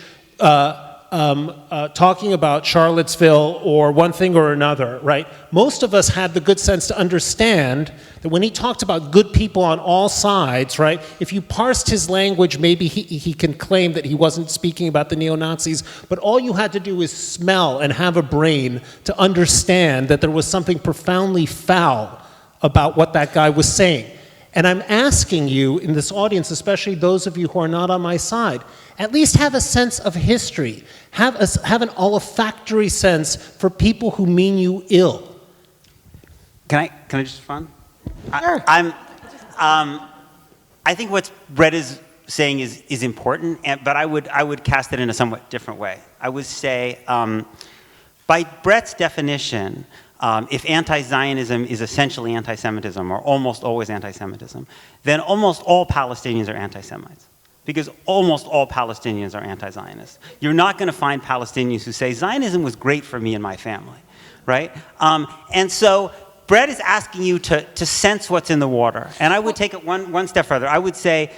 talking about Charlottesville or one thing or another, right? Most of us had the good sense to understand that when he talked about good people on all sides, right? If you parsed his language, maybe he can claim that he wasn't speaking about the neo-Nazis, but all you had to do is smell and have a brain to understand that there was something profoundly foul about what that guy was saying. And I'm asking you in this audience, especially those of you who are not on my side, at least have a sense of history. Have an olfactory sense for people who mean you ill. Can I just respond? Sure. I think what Bret is saying is important, but I would cast it in a somewhat different way. I would say, by Bret's definition, if anti-Zionism is essentially anti-Semitism, or almost always anti-Semitism, then almost all Palestinians are anti-Semites. Because almost all Palestinians are anti-Zionist. You're not going to find Palestinians who say, Zionism was great for me and my family, right? And so Bret is asking you to sense what's in the water. And I would take it one step further. I would say,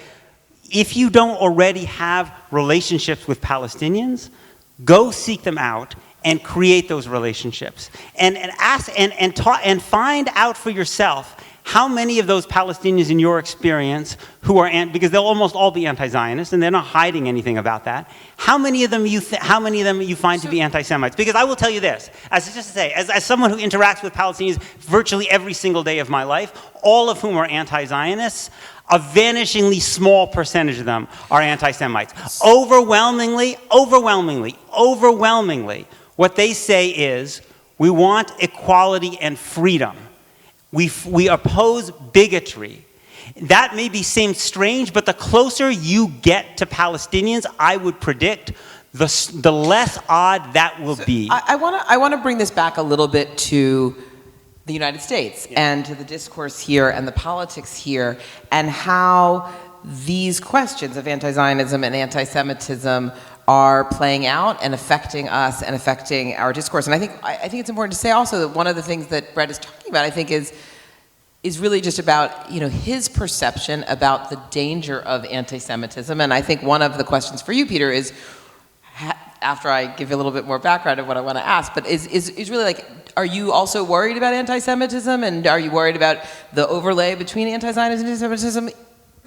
if you don't already have relationships with Palestinians, go seek them out and create those relationships. And find out for yourself how many of those Palestinians in your experience who are, because they'll almost all be anti-Zionist, and they're not hiding anything about that. How many of them you find to be anti-Semites? Because I will tell you this, as someone who interacts with Palestinians virtually every single day of my life, all of whom are anti-Zionists, a vanishingly small percentage of them are anti-Semites. Overwhelmingly, what they say is, we want equality and freedom. We oppose bigotry. That may seem strange, but the closer you get to Palestinians, I would predict, the less odd that will be. I want to bring this back a little bit to the United States and to the discourse here and the politics here, and how these questions of anti-Zionism and anti-Semitism are playing out and affecting us and affecting our discourse. And I think it's important to say also that one of the things that Bret is talking about, I think, is really just about, his perception about the danger of anti-Semitism. And I think one of the questions for you, Peter, is, after I give you a little bit more background of what I want to ask, but is really like, are you also worried about anti-Semitism, and are you worried about the overlay between anti-Zionism and anti-Semitism,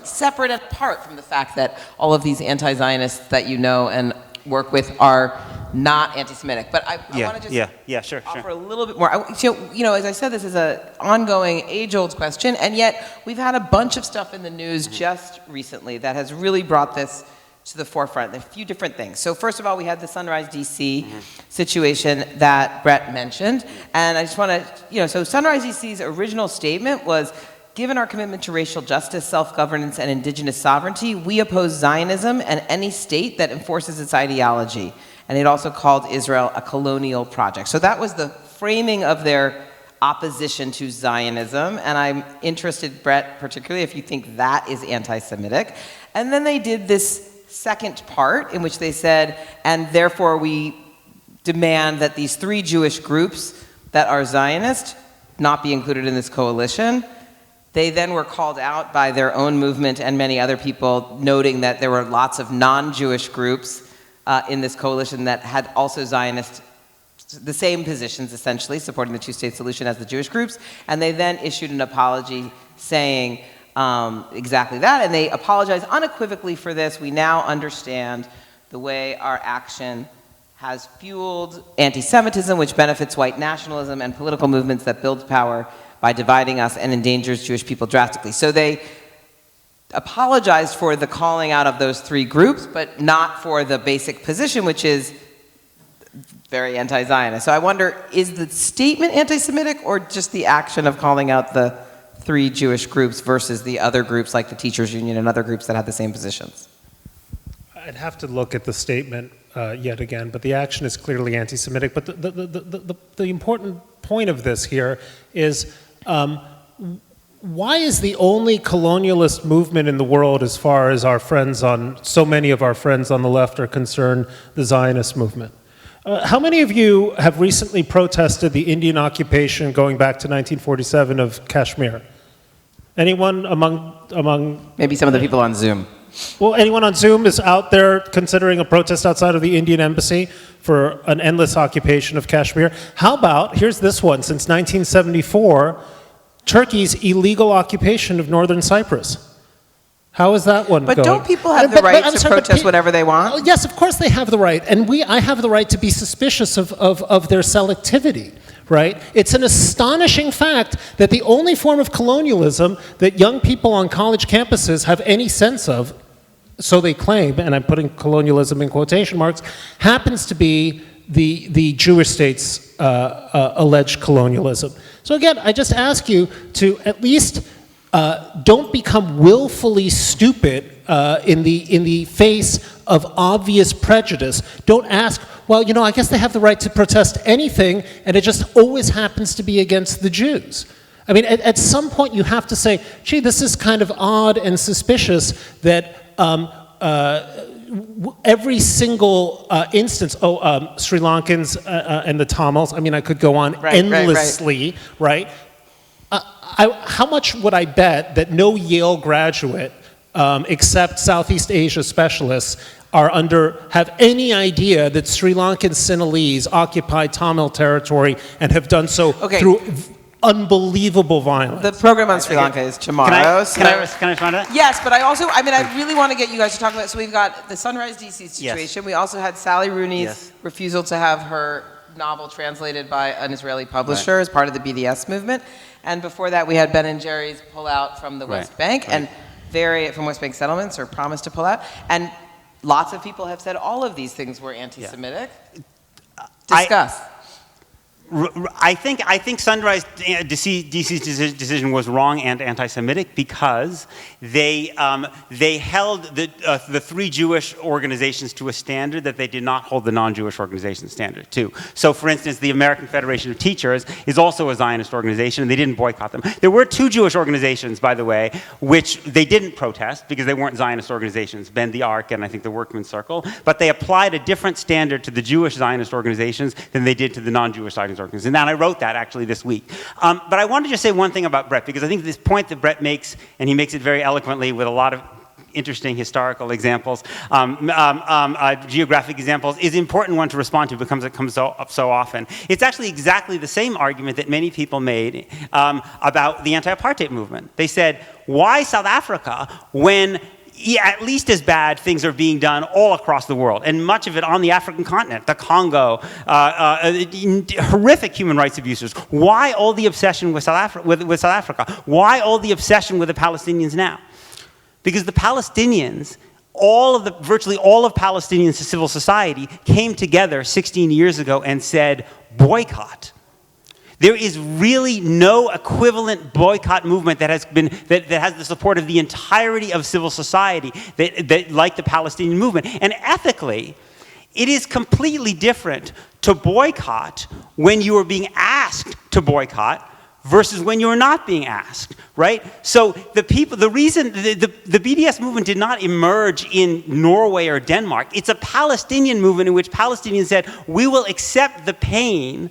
separate and apart from the fact that all of these anti-Zionists that you know and work with are not anti-Semitic? But I want to just offer a little bit more. As I said, this is an ongoing, age-old question, and yet we've had a bunch of stuff in the news just recently that has really brought this to the forefront. There are a few different things. So first of all, we had the Sunrise DC situation that Bret mentioned, and I just want to, so Sunrise DC's original statement was, given our commitment to racial justice, self-governance, and indigenous sovereignty, we oppose Zionism and any state that enforces its ideology. And it also called Israel a colonial project. So that was the framing of their opposition to Zionism, and I'm interested, Bret, particularly if you think that is anti-Semitic. And then they did this second part in which they said, and therefore we demand that these 3 Jewish groups that are Zionist not be included in this coalition. They then were called out by their own movement and many other people, noting that there were lots of non-Jewish groups in this coalition that had also Zionist, the same positions essentially, supporting the two-state solution as the Jewish groups. And they then issued an apology saying exactly that, and they apologized unequivocally for this. We now understand the way our action has fueled anti-Semitism, which benefits white nationalism and political movements that build power by dividing us and endangers Jewish people drastically. So they apologized for the calling out of those 3 groups, but not for the basic position, which is very anti-Zionist. So I wonder, is the statement anti-Semitic, or just the action of calling out the 3 Jewish groups versus the other groups like the Teachers Union and other groups that had the same positions? I'd have to look at the statement yet again, but the action is clearly anti-Semitic. But the important point of this here is, why is the only colonialist movement in the world, as far as so many of our friends on the left are concerned, the Zionist movement? How many of you have recently protested the Indian occupation going back to 1947 of Kashmir? Anyone among? Maybe some of the people on Zoom. Well, anyone on Zoom is out there considering a protest outside of the Indian embassy for an endless occupation of Kashmir? How about, here's this one, since 1974, Turkey's illegal occupation of northern Cyprus. How is that one going? But don't people have the right to protest whatever they want? Yes, of course they have the right. And I have the right to be suspicious of their selectivity, right? It's an astonishing fact that the only form of colonialism that young people on college campuses have any sense of, so they claim, and I'm putting colonialism in quotation marks, happens to be the Jewish state's alleged colonialism. So again, I just ask you to at least don't become willfully stupid in the face of obvious prejudice. Don't ask, well, you know, I guess they have the right to protest anything, and it just always happens to be against the Jews. I mean, at some point you have to say, gee, this is kind of odd and suspicious that every single instance, Sri Lankans and the Tamils, I mean, I could go on endlessly, right? How much would I bet that no Yale graduate, except Southeast Asia specialists, have any idea that Sri Lankan Sinhalese occupied Tamil territory and have done so through unbelievable violence? The program on Sri Lanka is tomorrow. Can I respond to that? Yes, but I really want to get you guys to talk about, so we've got the Sunrise DC situation. Yes. We also had Sally Rooney's refusal to have her novel translated by an Israeli publisher as part of the BDS movement. And before that, we had Ben and Jerry's pullout from the West Bank, and from West Bank settlements, or promised to pull out. And lots of people have said all of these things were anti-Semitic. Discuss. I think Sunrise DC's decision was wrong and anti-Semitic because they held the three Jewish organizations to a standard that they did not hold the non-Jewish organizations standard to. So, for instance, the American Federation of Teachers is also a Zionist organization, and they didn't boycott them. There were two Jewish organizations, by the way, which they didn't protest because they weren't Zionist organizations, Ben the Ark and I think the Workmen's Circle, but they applied a different standard to the Jewish Zionist organizations than they did to the non-Jewish Zionist organizations. And I wrote that actually this week. But I wanted to just say one thing about Bret, because I think this point that Bret makes, and he makes it very eloquently with a lot of interesting historical examples, geographic examples, is an important one to respond to because it comes up so often. It's actually exactly the same argument that many people made about the anti-apartheid movement. They said, why South Africa when at least as bad things are being done all across the world, and much of it on the African continent, the Congo, horrific human rights abuses. Why all the obsession with South Africa? Why all the obsession with the Palestinians now? Because the Palestinians, virtually all of Palestinian civil society came together 16 years ago and said, boycott. There is really no equivalent boycott movement that has the support of the entirety of civil society that like the Palestinian movement. And ethically, it is completely different to boycott when you are being asked to boycott versus when you're not being asked, right? So the reason the BDS movement did not emerge in Norway or Denmark, it's a Palestinian movement in which Palestinians said, we will accept the pain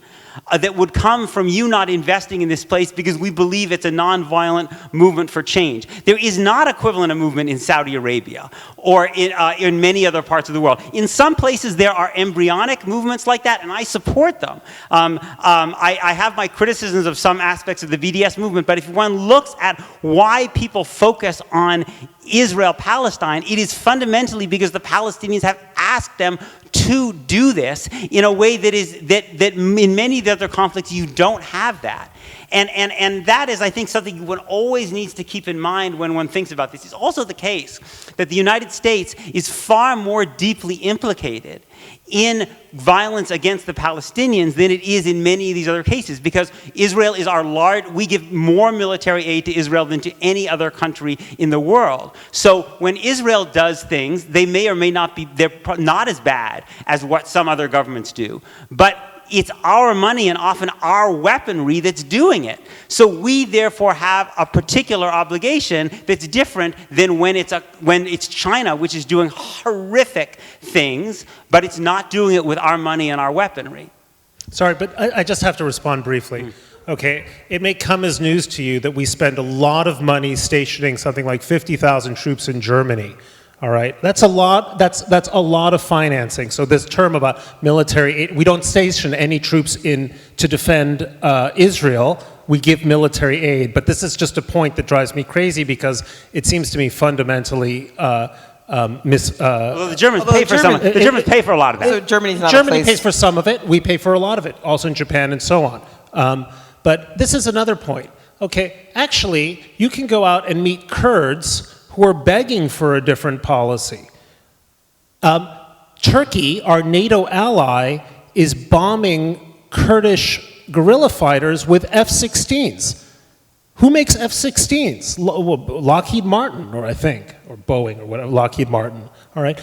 that would come from you not investing in this place because we believe it's a nonviolent movement for change. There is not equivalent a movement in Saudi Arabia or in many other parts of the world. In some places there are embryonic movements like that, and I support them. I have my criticisms of some aspects of the BDS movement, but if one looks at why people focus on Israel-Palestine, it is fundamentally because the Palestinians have asked them to do this in a way that in many of the other conflicts you don't have that. And that is, I think, something one always needs to keep in mind when one thinks about this. It's also the case that the United States is far more deeply implicated in violence against the Palestinians than it is in many of these other cases, because Israel is we give more military aid to Israel than to any other country in the world. So when Israel does things, they may or may not be, they're not as bad as what some other governments do. But it's our money and often our weaponry that's doing it. So we therefore have a particular obligation that's different than when it's China, which is doing horrific things, but it's not doing it with our money and our weaponry. Sorry, but I just have to respond briefly. Okay, it may come as news to you that we spend a lot of money stationing something like 50,000 troops in Germany. All right, that's a lot. That's a lot of financing. So this term about military aid, we don't station any troops in to defend Israel. We give military aid, but this is just a point that drives me crazy because it seems to me fundamentally well, the Germans pay for some. The Germans pay for a lot of that. So Germany's not Germany pays for some of it. We pay for a lot of it. Also in Japan and so on. But this is another point. Okay, actually, you can go out and meet Kurds who are begging for a different policy. Turkey, our NATO ally, is bombing Kurdish guerrilla fighters with F-16s. Who makes F-16s? Lockheed Martin, or I think, or Boeing, or whatever, Lockheed Martin, all right?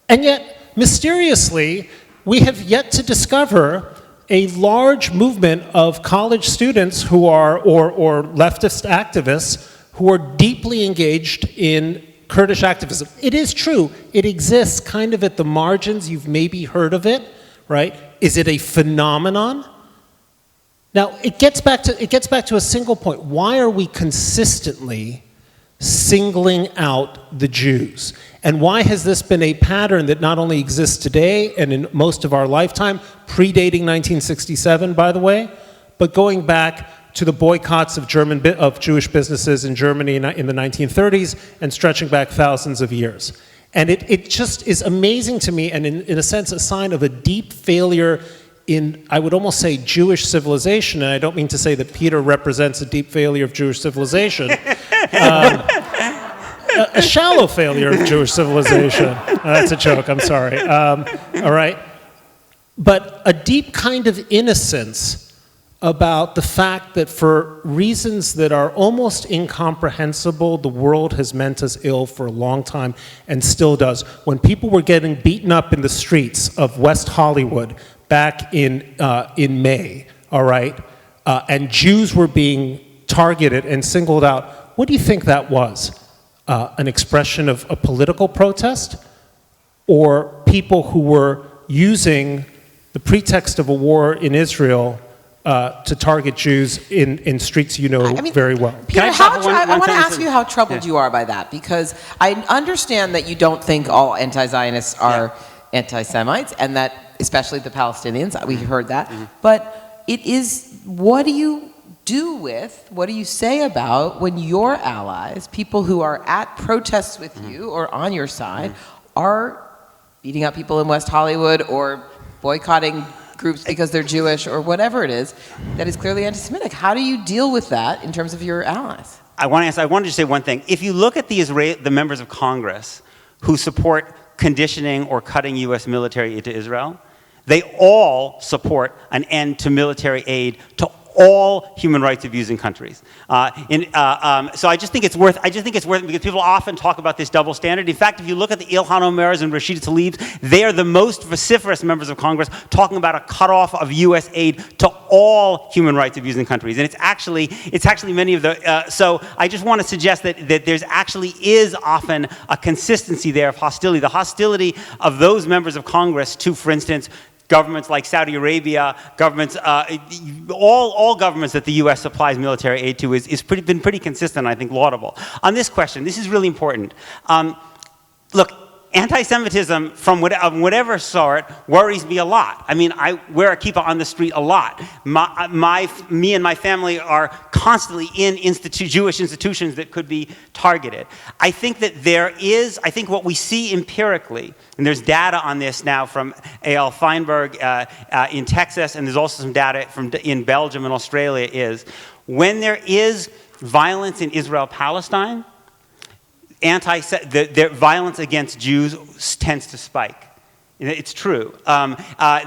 And yet, mysteriously, we have yet to discover a large movement of college students who are, or leftist activists, who are deeply engaged in Kurdish activism. It is true, it exists kind of at the margins, you've maybe heard of it, right? Is it a phenomenon? Now, it gets back to a single point. Why are we consistently singling out the Jews? And why has this been a pattern that not only exists today and in most of our lifetime, predating 1967, by the way, but going back to the boycotts of Jewish businesses in Germany in the 1930s and stretching back thousands of years? And it just is amazing to me, and in a sense, a sign of a deep failure in, I would almost say, Jewish civilization, and I don't mean to say that Peter represents a deep failure of Jewish civilization, a shallow failure of Jewish civilization. That's a joke, I'm sorry. All right? But a deep kind of innocence about the fact that for reasons that are almost incomprehensible, the world has meant us ill for a long time and still does. When people were getting beaten up in the streets of West Hollywood back in May, all right, and Jews were being targeted and singled out, what do you think that was? An expression of a political protest, or people who were using the pretext of a war in Israel to target Jews in streets you know very well? Peter, I want to ask you how troubled you are by that, because I understand that you don't think all anti-Zionists are anti-Semites, and that especially the Palestinians, we heard that, but it is, what do you say about when your allies, people who are at protests with you or on your side, are beating up people in West Hollywood or boycotting groups because they're Jewish or whatever it is that is clearly anti-Semitic? How do you deal with that in terms of your allies? I wanted to say one thing. If you look at the members of Congress who support conditioning or cutting U.S. military aid to Israel, they all support an end to military aid to all human rights abusing countries. So I just think it's worth it, because people often talk about this double standard. In fact, if you look at the Ilhan Omer's and Rashida Tlaib's, they are the most vociferous members of Congress talking about a cutoff of U.S. aid to all human rights abusing countries. And it's actually many of the, so I just want to suggest that there's actually is often a consistency there of hostility. The hostility of those members of Congress to, for instance, governments like Saudi Arabia, governments, all governments that the U.S. supplies military aid to been pretty consistent, I think laudable. On this question, this is really important. Look, anti-Semitism from whatever sort worries me a lot. I mean, I wear a kippah on the street a lot. Me and my family are constantly in Jewish institutions that could be targeted. I think that I think what we see empirically, and there's data on this now from A.L. Feinberg in Texas, and there's also some data in Belgium and Australia, is when there is violence in Israel-Palestine, the violence against Jews tends to spike. It's true.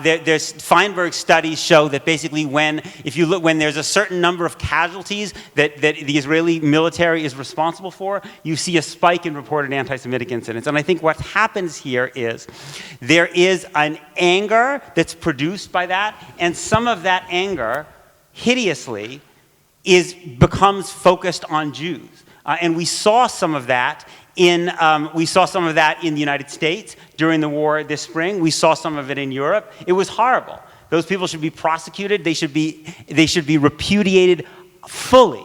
There's Feinberg studies show that basically when there's a certain number of casualties that the Israeli military is responsible for, you see a spike in reported anti-Semitic incidents. And I think what happens here is there is an anger that's produced by that, and some of that anger, hideously, becomes focused on Jews. And we saw some of that in the United States during the war this spring. We saw some of it in Europe. It was horrible. Those people should be prosecuted. They should be repudiated fully.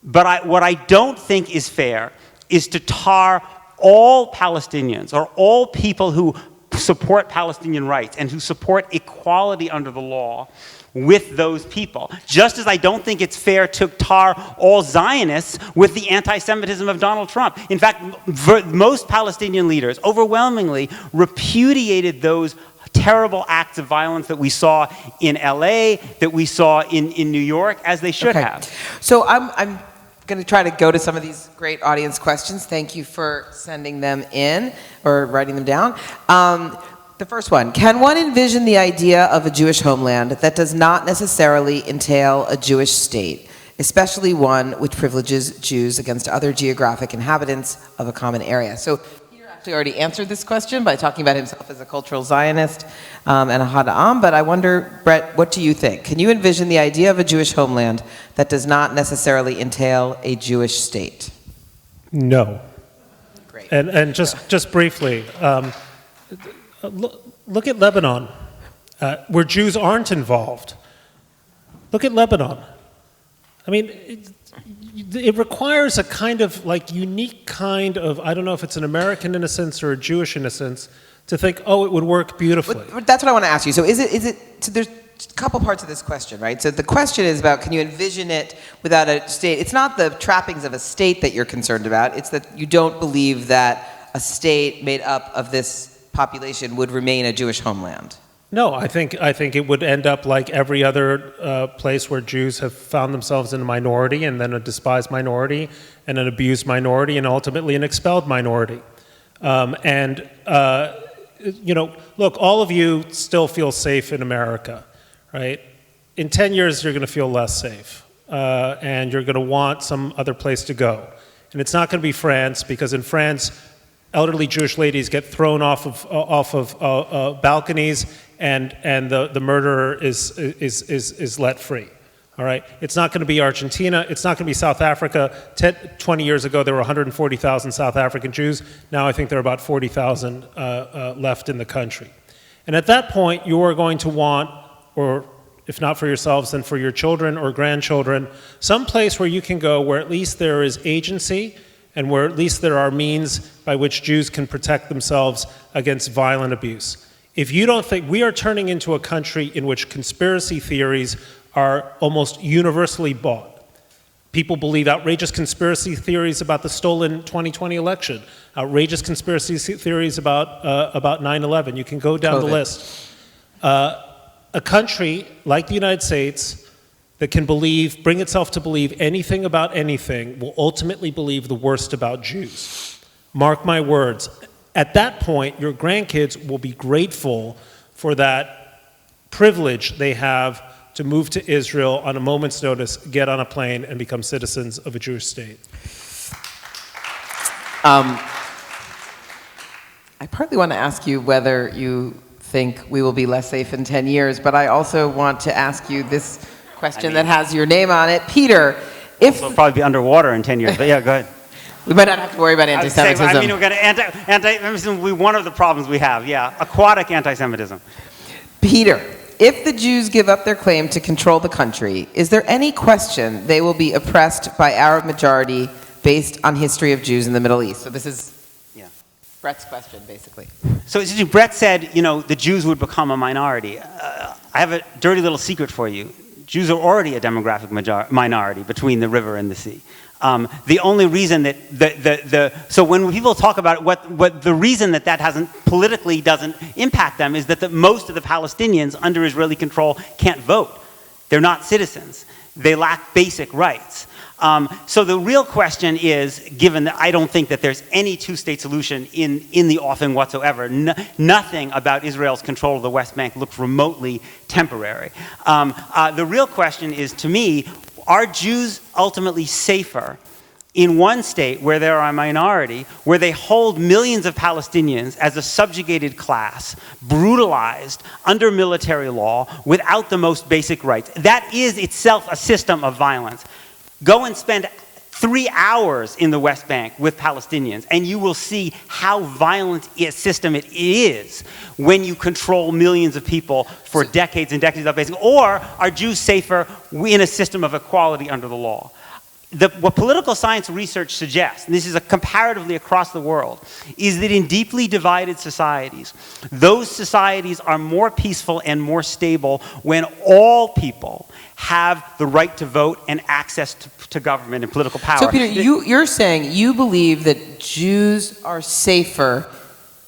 But what I don't think is fair is to tar all Palestinians or all people who support Palestinian rights and who support equality under the law with those people. Just as I don't think it's fair to tar all Zionists with the anti-Semitism of Donald Trump. In fact, most Palestinian leaders overwhelmingly repudiated those terrible acts of violence that we saw in LA, that we saw in New York, as they should have. So I'm going to try to go to some of these great audience questions. Thank you for sending them in or writing them down. The first one, can one envision the idea of a Jewish homeland that does not necessarily entail a Jewish state? especially one which privileges Jews against other geographic inhabitants of a common area. So Peter actually already answered this question by talking about himself as a cultural Zionist and a Hada'am, but I wonder, Bret, what do you think? Can you envision the idea of a Jewish homeland that does not necessarily entail a Jewish state? No. Great. And just briefly, look at Lebanon, where Jews aren't involved. Look at Lebanon. I mean, it requires a kind of unique kind of, I don't know if it's an American innocence or a Jewish innocence, to think, oh, it would work beautifully. But that's what I want to ask you. So so there's a couple parts of this question, right? So the question is about, can you envision it without a state? It's not the trappings of a state that you're concerned about. It's that you don't believe that a state made up of this population would remain a Jewish homeland. No, I think it would end up like every other place where Jews have found themselves in a minority, and then a despised minority, and an abused minority, and ultimately an expelled minority. Look, all of you still feel safe in America, right? In 10 years, you're going to feel less safe, and you're going to want some other place to go. And it's not going to be France, because in France, elderly Jewish ladies get thrown off of balconies, and the murderer is let free. All right? It's not going to be Argentina. It's not going to be South Africa. 20 years ago, there were 140,000 South African Jews. Now I think there are about 40,000 left in the country. And at that point, you are going to want, or if not for yourselves, then for your children or grandchildren, some place where you can go where at least there is agency, and where at least there are means by which Jews can protect themselves against violent abuse. If you don't think, we are turning into a country in which conspiracy theories are almost universally bought. People believe outrageous conspiracy theories about the stolen 2020 election, outrageous conspiracy theories about 9/11. You can go down the list. A country like the United States that can bring itself to believe anything about anything will ultimately believe the worst about Jews. Mark my words. At that point, your grandkids will be grateful for that privilege they have to move to Israel on a moment's notice, get on a plane, and become citizens of a Jewish state. I partly want to ask you whether you think we will be less safe in 10 years, but I also want to ask you this question that has your name on it. Peter, if... We'll probably be underwater in 10 years, but yeah, go ahead. We might not have to worry about anti-Semitism. I mean, we're going to anti-Semitism will be one of the problems we have, yeah. Aquatic anti-Semitism. Peter, if the Jews give up their claim to control the country, is there any question they will be oppressed by Arab majority based on history of Jews in the Middle East? So this is Bret's question, basically. So Bret said, the Jews would become a minority. I have a dirty little secret for you. Jews are already a demographic minority between the river and the sea. The only reason that so when people talk about what the reason that politically doesn't impact them is that most of the Palestinians under Israeli control can't vote. They're not citizens. They lack basic rights. So the real question is, given that I don't think that there's any two-state solution in the offing whatsoever, nothing about Israel's control of the West Bank looks remotely temporary. The real question is, to me, are Jews ultimately safer in one state where they are a minority, where they hold millions of Palestinians as a subjugated class, brutalized under military law, without the most basic rights? That is itself a system of violence. Go and spend 3 hours in the West Bank with Palestinians, and you will see how violent a system it is when you control millions of people for decades and decades of basic. Or are Jews safer in a system of equality under the law? What political science research suggests, and this is comparatively across the world, is that in deeply divided societies, those societies are more peaceful and more stable when all people have the right to vote and access to government and political power. So Peter, you're saying you believe that Jews are safer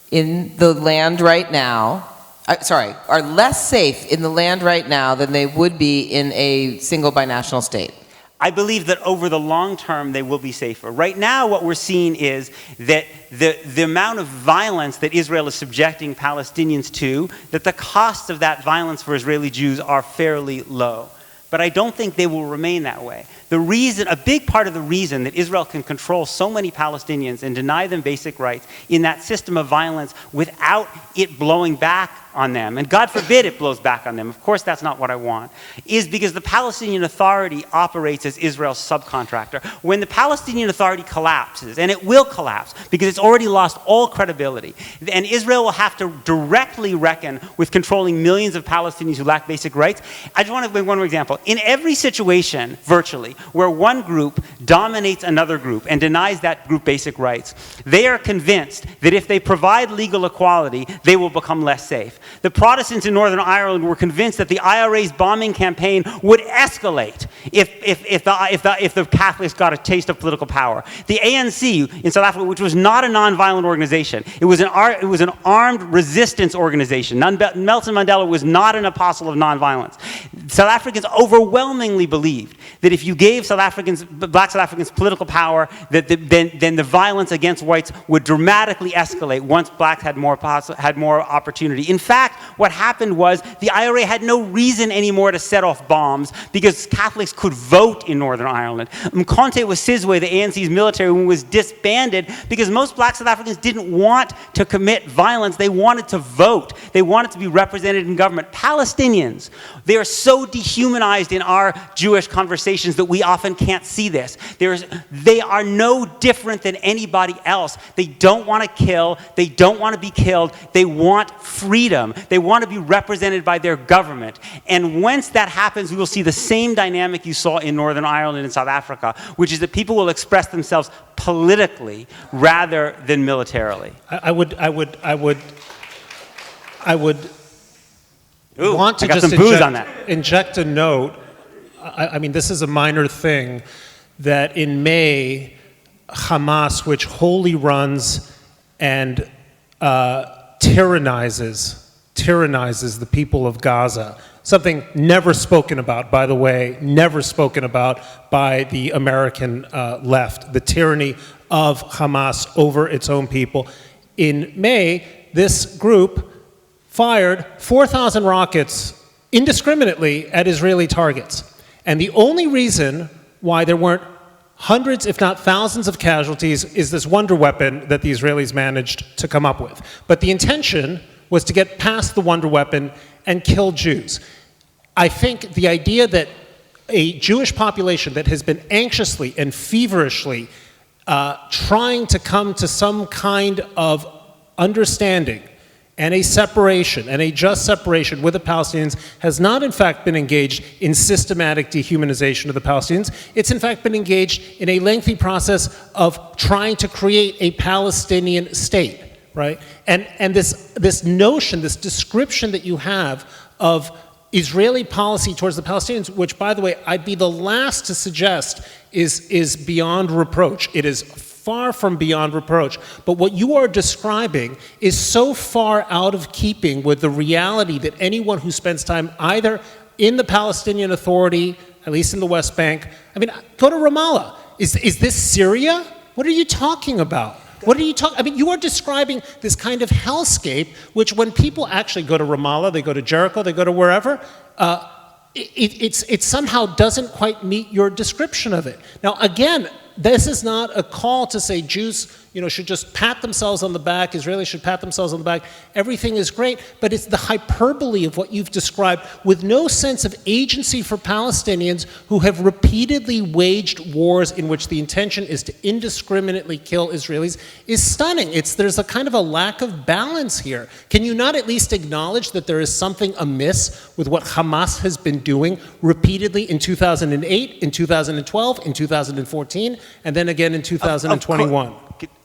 in the land right now, are less safe in the land right now than they would be in a single binational state? I believe that over the long term, they will be safer. Right now, what we're seeing is that the amount of violence that Israel is subjecting Palestinians to, that the costs of that violence for Israeli Jews are fairly low. but I don't think they will remain that way. A big part of the reason that Israel can control so many Palestinians and deny them basic rights in that system of violence without it blowing back on them, and God forbid it blows back on them, of course that's not what I want, is because the Palestinian Authority operates as Israel's subcontractor. When the Palestinian Authority collapses, and it will collapse because it's already lost all credibility, and Israel will have to directly reckon with controlling millions of Palestinians who lack basic rights. I just want to give one more example. In every situation, virtually, where one group dominates another group and denies that group basic rights, they are convinced that if they provide legal equality, they will become less safe. The Protestants in Northern Ireland were convinced that the IRA's bombing campaign would escalate if the Catholics got a taste of political power. The ANC in South Africa, which was not a non-violent organization, it was an armed resistance organization. Nelson Mandela was not an apostle of non-violence. South Africans overwhelmingly believed that if you gave black South Africans political power, then the violence against whites would dramatically escalate once blacks had more opportunity. In fact, what happened was the IRA had no reason anymore to set off bombs because Catholics could vote in Northern Ireland. Mkhonto we Sizwe, the ANC's military wing, was disbanded because most black South Africans didn't want to commit violence. They wanted to vote. They wanted to be represented in government. Palestinians, they are so dehumanized in our Jewish conversations that we often can't see this. They are no different than anybody else. They don't want to kill. They don't want to be killed. They want freedom. They want to be represented by their government. And once that happens, we will see the same dynamic you saw in Northern Ireland and South Africa, which is that people will express themselves politically rather than militarily. I would Ooh, want to I got just some booze on that. inject a note. I mean, this is a minor thing, that in May, Hamas, which wholly runs and tyrannizes the people of Gaza, something never spoken about, by the way, never spoken about by the American left, the tyranny of Hamas over its own people. In May, this group fired 4,000 rockets indiscriminately at Israeli targets. And the only reason why there weren't hundreds, if not thousands of casualties is this wonder weapon that the Israelis managed to come up with. But the intention was to get past the wonder weapon and kill Jews. I think the idea that a Jewish population that has been anxiously and feverishly trying to come to some kind of understanding and a separation, and a just separation with the Palestinians, has not in fact been engaged in systematic dehumanization of the Palestinians. It's in fact been engaged in a lengthy process of trying to create a Palestinian state, right? And this notion, this description that you have of Israeli policy towards the Palestinians, which, by the way, I'd be the last to suggest is beyond reproach. It is far from beyond reproach. But what you are describing is so far out of keeping with the reality that anyone who spends time either in the Palestinian Authority, at least in the West Bank, I mean, go to Ramallah. Is this Syria? What are you talking about? What are you talking? I mean, you are describing this kind of hellscape, which when people actually go to Ramallah, they go to Jericho, they go to wherever, it somehow doesn't quite meet your description of it. Now, again, this is not a call to say Jews, should just pat themselves on the back, Israelis should pat themselves on the back, everything is great, but it's the hyperbole of what you've described with no sense of agency for Palestinians who have repeatedly waged wars in which the intention is to indiscriminately kill Israelis is stunning. There's a kind of a lack of balance here. Can you not at least acknowledge that there is something amiss with what Hamas has been doing repeatedly in 2008, in 2012, in 2014, and then again in 2021?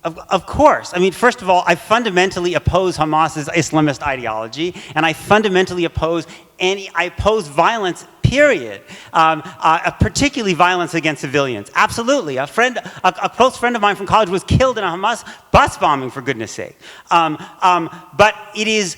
Of course. I mean, first of all, I fundamentally oppose Hamas's Islamist ideology, and I fundamentally oppose violence, period. Particularly violence against civilians. Absolutely. A close friend of mine from college was killed in a Hamas bus bombing, for goodness sake. But it is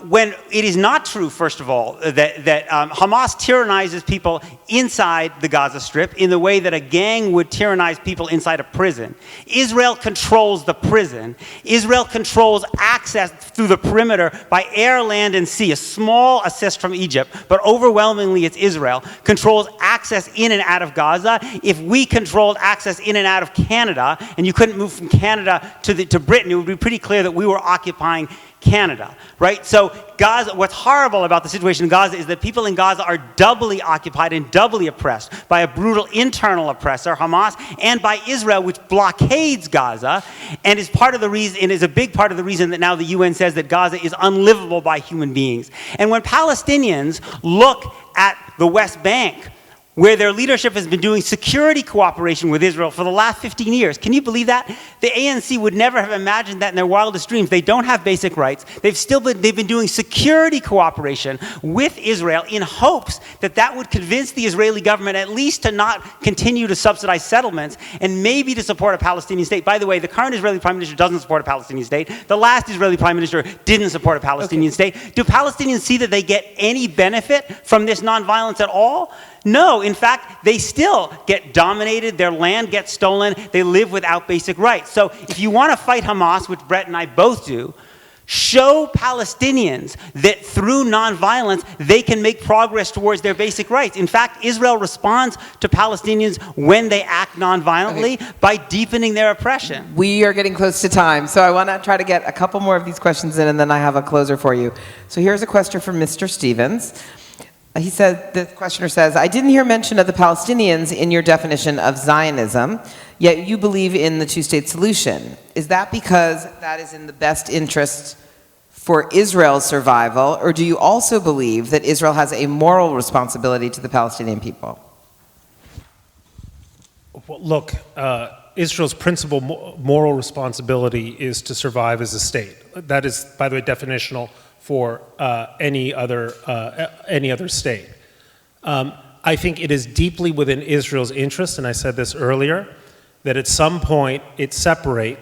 when it is not true, first of all, that Hamas tyrannizes people inside the Gaza Strip in the way that a gang would tyrannize people inside a prison. Israel controls the prison. Israel controls access through the perimeter by air, land, and sea. A small assist from Egypt, but overwhelmingly it's Israel, controls access in and out of Gaza. If we controlled access in and out of Canada, and you couldn't move from Canada to Britain, it would be pretty clear that we were occupying Canada, right? So Gaza, what's horrible about the situation in Gaza is that people in Gaza are doubly occupied and doubly oppressed by a brutal internal oppressor, Hamas, and by Israel, which blockades Gaza, and is part of the reason, and is a big part of the reason that now the UN says that Gaza is unlivable by human beings. And when Palestinians look at the West Bank, where their leadership has been doing security cooperation with Israel for the last 15 years. Can you believe that? The ANC would never have imagined that in their wildest dreams. They don't have basic rights. They've been doing security cooperation with Israel in hopes that that would convince the Israeli government at least to not continue to subsidize settlements and maybe to support a Palestinian state. By the way, the current Israeli Prime Minister doesn't support a Palestinian state. The last Israeli Prime Minister didn't support a Palestinian state. Do Palestinians see that they get any benefit from this nonviolence at all? No, in fact, they still get dominated, their land gets stolen, they live without basic rights. So if you want to fight Hamas, which Bret and I both do, show Palestinians that through nonviolence, they can make progress towards their basic rights. In fact, Israel responds to Palestinians when they act nonviolently by deepening their oppression. We are getting close to time, so I want to try to get a couple more of these questions in, and then I have a closer for you. So here's a question from Mr. Stevens. He said, the questioner says, I didn't hear mention of the Palestinians in your definition of Zionism, yet you believe in the two-state solution. Is that because that is in the best interest for Israel's survival, or do you also believe that Israel has a moral responsibility to the Palestinian people? Well, look, Israel's principal moral responsibility is to survive as a state. That is, by the way, definitional for any other state. I think it is deeply within Israel's interest, and I said this earlier, that at some point it separate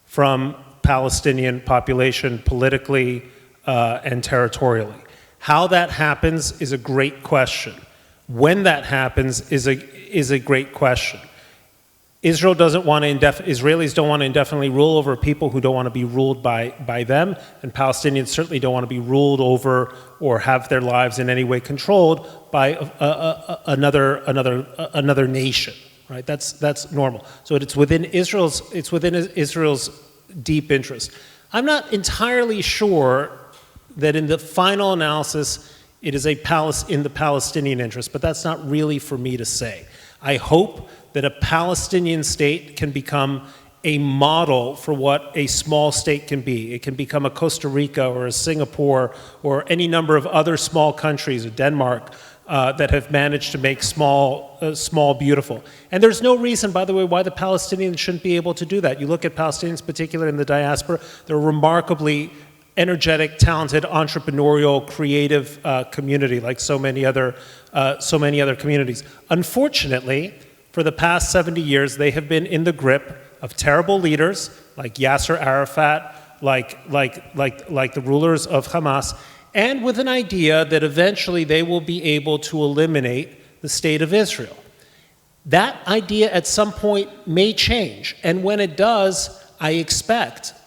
from Palestinian population politically and territorially. How that happens is a great question. When that happens is a great question. Israelis don't want to indefinitely rule over people who don't want to be ruled by them, and Palestinians certainly don't want to be ruled over or have their lives in any way controlled by another nation. Right? That's normal. So it's within Israel's deep interest. I'm not entirely sure that in the final analysis it is in the Palestinian interest, but that's not really for me to say. I hope that a Palestinian state can become a model for what a small state can be. It can become a Costa Rica or a Singapore or any number of other small countries, or Denmark, that have managed to make small beautiful. And there's no reason, by the way, why the Palestinians shouldn't be able to do that. You look at Palestinians, particularly in the diaspora, they're a remarkably energetic, talented, entrepreneurial, creative community, like so many other communities. Unfortunately, for the past 70 years, they have been in the grip of terrible leaders like Yasser Arafat, like the rulers of Hamas, and with an idea that eventually they will be able to eliminate the state of Israel. That idea at some point may change, and when it does,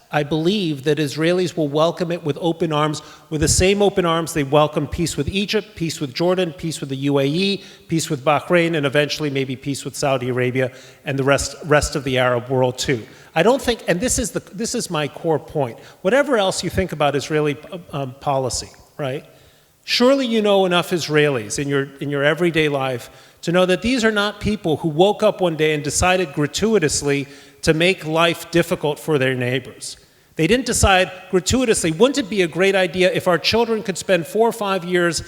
I believe that Israelis will welcome it with open arms, with the same open arms they welcome peace with Egypt, peace with Jordan, peace with the UAE, peace with Bahrain, and eventually maybe peace with Saudi Arabia and the rest of the Arab world too. I don't think, and this is my core point, whatever else you think about Israeli policy, right? Surely you know enough Israelis in your everyday life to know that these are not people who woke up one day and decided gratuitously to make life difficult for their neighbors. They didn't decide gratuitously, wouldn't it be a great idea if our children could spend 4 or 5 years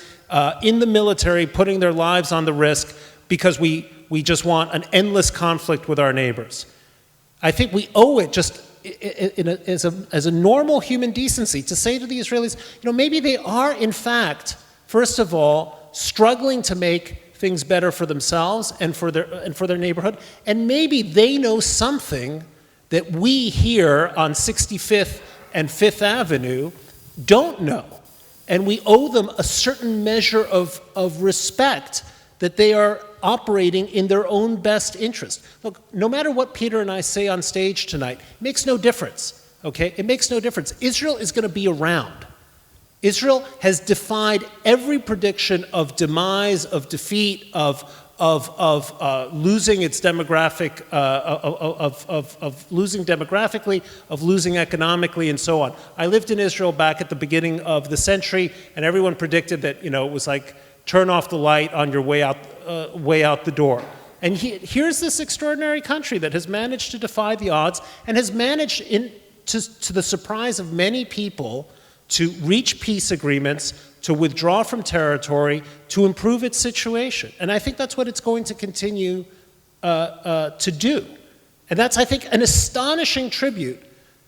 in the military putting their lives on the risk because we just want an endless conflict with our neighbors. I think we owe it just as a normal human decency to say to the Israelis, maybe they are in fact, first of all, struggling to make things better for themselves and for their neighborhood, and maybe they know something that we here on 65th and 5th Avenue don't know. And we owe them a certain measure of respect that they are operating in their own best interest. Look, no matter what Peter and I say on stage tonight, it makes no difference, okay? It makes no difference. Israel is going to be around. Israel has defied every prediction of demise, of defeat, of losing its demographic, of losing demographically, of losing economically, and so on. I lived in Israel back at the beginning of the century, and everyone predicted that, you know, it was like turn off the light on your way out the door. And here's this extraordinary country that has managed to defy the odds and has managed, to the surprise of many people, to reach peace agreements, to withdraw from territory, to improve its situation. And I think that's what it's going to continue to do. And that's, I think, an astonishing tribute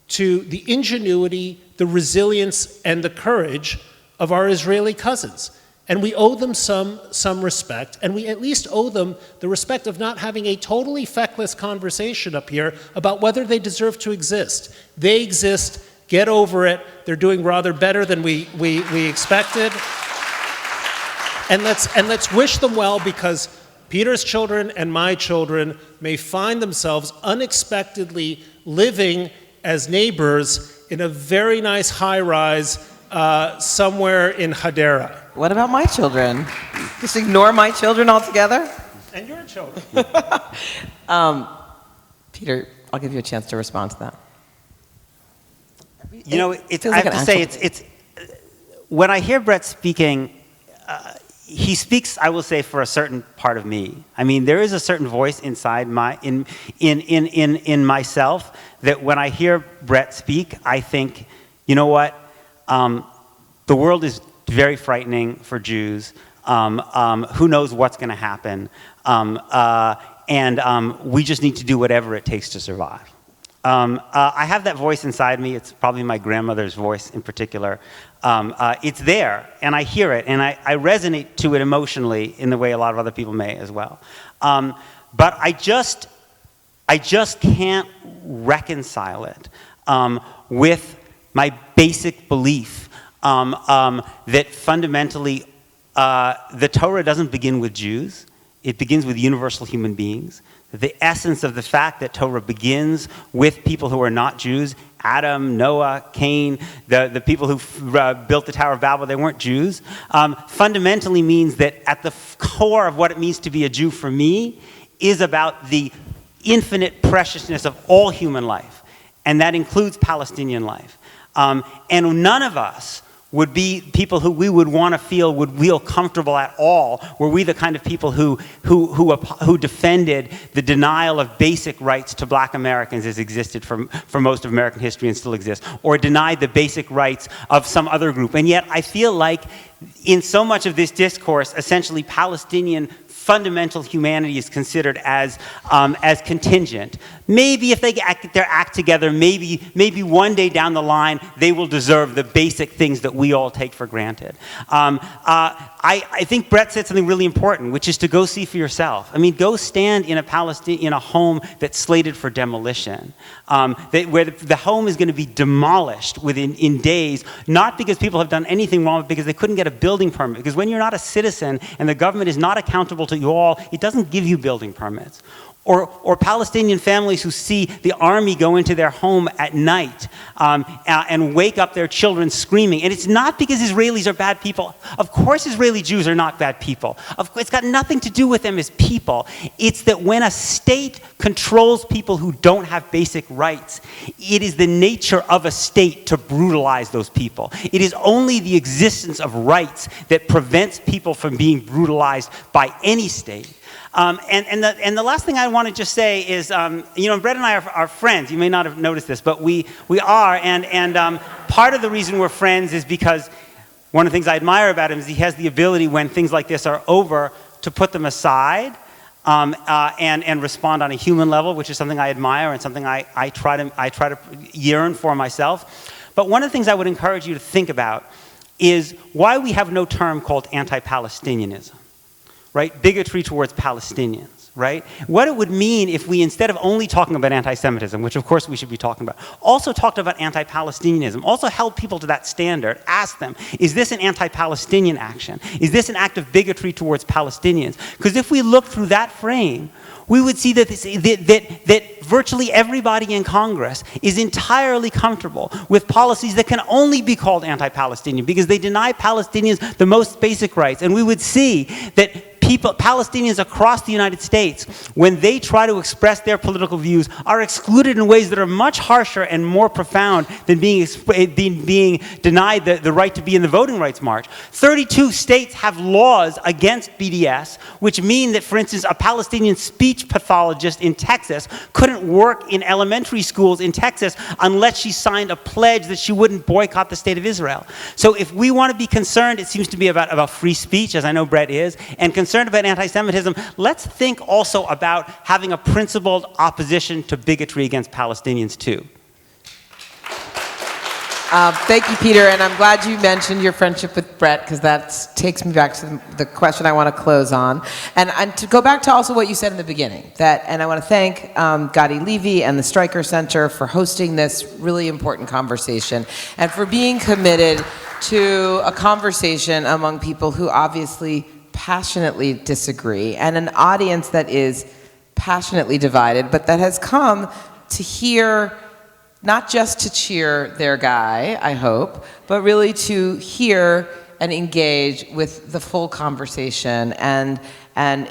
to the ingenuity, the resilience, and the courage of our Israeli cousins. And we owe them some respect, and we at least owe them the respect of not having a totally feckless conversation up here about whether they deserve to exist. They exist. Get over it. They're doing rather better than we expected. And let's wish them well, because Peter's children and my children may find themselves unexpectedly living as neighbors in a very nice high-rise somewhere in Hadera. What about my children? Just ignore my children altogether? And your children. Peter, I'll give you a chance to respond to that. You know, I have to say, it's when I hear Bret speaking, he speaks, I will say, for a certain part of me. I mean, there is a certain voice inside in myself that when I hear Bret speak, I think, you know what, the world is very frightening for Jews. Who knows what's going to happen? And we just need to do whatever it takes to survive. I have that voice inside me. It's probably my grandmother's voice in particular. It's there, and I hear it, and I resonate to it emotionally in the way a lot of other people may as well. But I just can't reconcile it with my basic belief that fundamentally the Torah doesn't begin with Jews. It begins with universal human beings. The essence of the fact that Torah begins with people who are not Jews, Adam, Noah, Cain, the people who built the Tower of Babel, they weren't Jews, fundamentally means that at the core of what it means to be a Jew for me is about the infinite preciousness of all human life. And that includes Palestinian life. And none of us would be people who we would want to feel would feel comfortable at all, were we the kind of people who defended the denial of basic rights to black Americans as existed for most of American history and still exists, or denied the basic rights of some other group. And yet I feel like in so much of this discourse, essentially Palestinian fundamental humanity is considered as contingent. Maybe if they get their act together, maybe one day down the line they will deserve the basic things that we all take for granted. I think Bret said something really important, which is to go see for yourself. I mean, go stand in a home that's slated for demolition, where the home is going to be demolished in days, not because people have done anything wrong, but because they couldn't get a building permit. Because when you're not a citizen and the government is not accountable to you all, it doesn't give you building permits. Or Palestinian families who see the army go into their home at night and wake up their children screaming. And it's not because Israelis are bad people. Of course Israeli Jews are not bad people. It's got nothing to do with them as people. It's that when a state controls people who don't have basic rights, it is the nature of a state to brutalize those people. It is only the existence of rights that prevents people from being brutalized by any state. And the last thing I want to just say is, Bret and I are friends. You may not have noticed this, but we are. And part of the reason we're friends is because one of the things I admire about him is he has the ability, when things like this are over, to put them aside and respond on a human level, which is something I admire and something I try to yearn for myself. But one of the things I would encourage you to think about is why we have no term called anti-Palestinianism. Right? Bigotry towards Palestinians. right? What it would mean if we, instead of only talking about anti-Semitism, which of course we should be talking about, also talked about anti-Palestinianism, also held people to that standard, asked them, is this an anti-Palestinian action? Is this an act of bigotry towards Palestinians? Because if we look through that frame, we would see that, that virtually everybody in Congress is entirely comfortable with policies that can only be called anti-Palestinian because they deny Palestinians the most basic rights. And we would see that Palestinians across the United States, when they try to express their political views, are excluded in ways that are much harsher and more profound than being denied the right to be in the voting rights march. 32 states have laws against BDS, which mean that, for instance, a Palestinian speech pathologist in Texas couldn't work in elementary schools in Texas unless she signed a pledge that she wouldn't boycott the state of Israel. So if we want to be concerned, it seems to be about free speech, as I know Bret is, and concerned about anti-Semitism, let's think also about having a principled opposition to bigotry against Palestinians too. Thank you, Peter, and I'm glad you mentioned your friendship with Bret, because that takes me back to the question I want to close on. And to go back to also what you said in the beginning, and I want to thank Jodi Levy and the Streicker Center for hosting this really important conversation, and for being committed to a conversation among people who obviously passionately disagree, and an audience that is passionately divided, but that has come to hear, not just to cheer their guy, I hope, but really to hear and engage with the full conversation. And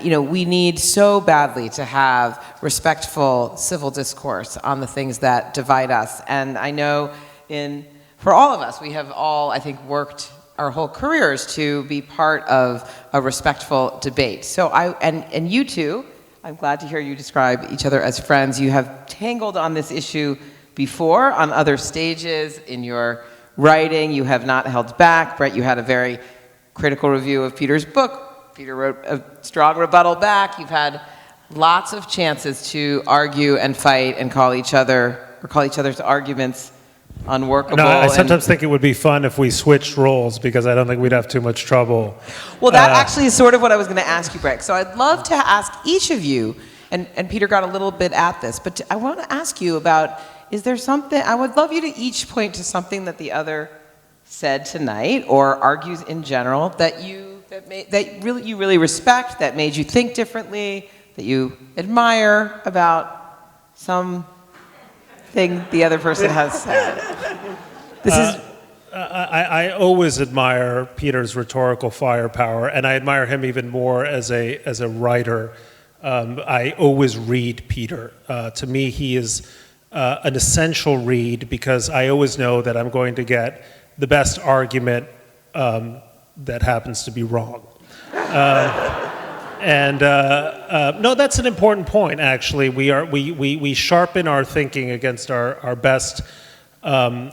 you know, we need so badly to have respectful civil discourse on the things that divide us. And I know for all of us, we have all, I think, worked our whole careers to be part of a respectful debate. So and you two, I'm glad to hear you describe each other as friends. You have tangled on this issue before on other stages in your writing. You have not held back. Bret, you had a very critical review of Peter's book. Peter wrote a strong rebuttal back. You've had lots of chances to argue and fight and call each other's arguments unworkable. No, I sometimes think it would be fun if we switched roles, because I don't think we'd have too much trouble. Well, that actually is sort of what I was going to ask you, Bret. So I'd love to ask each of you, and Peter got a little bit at this, but I want to ask you about, is there something, I would love you to each point to something that the other said tonight or argues in general that you really respect, that made you think differently, that you admire about some thing the other person has said. I always admire Peter's rhetorical firepower, and I admire him even more as a writer. I always read Peter. To me, he is an essential read, because I always know that I'm going to get the best argument that happens to be wrong. No, that's an important point, actually. We sharpen our thinking against our best, I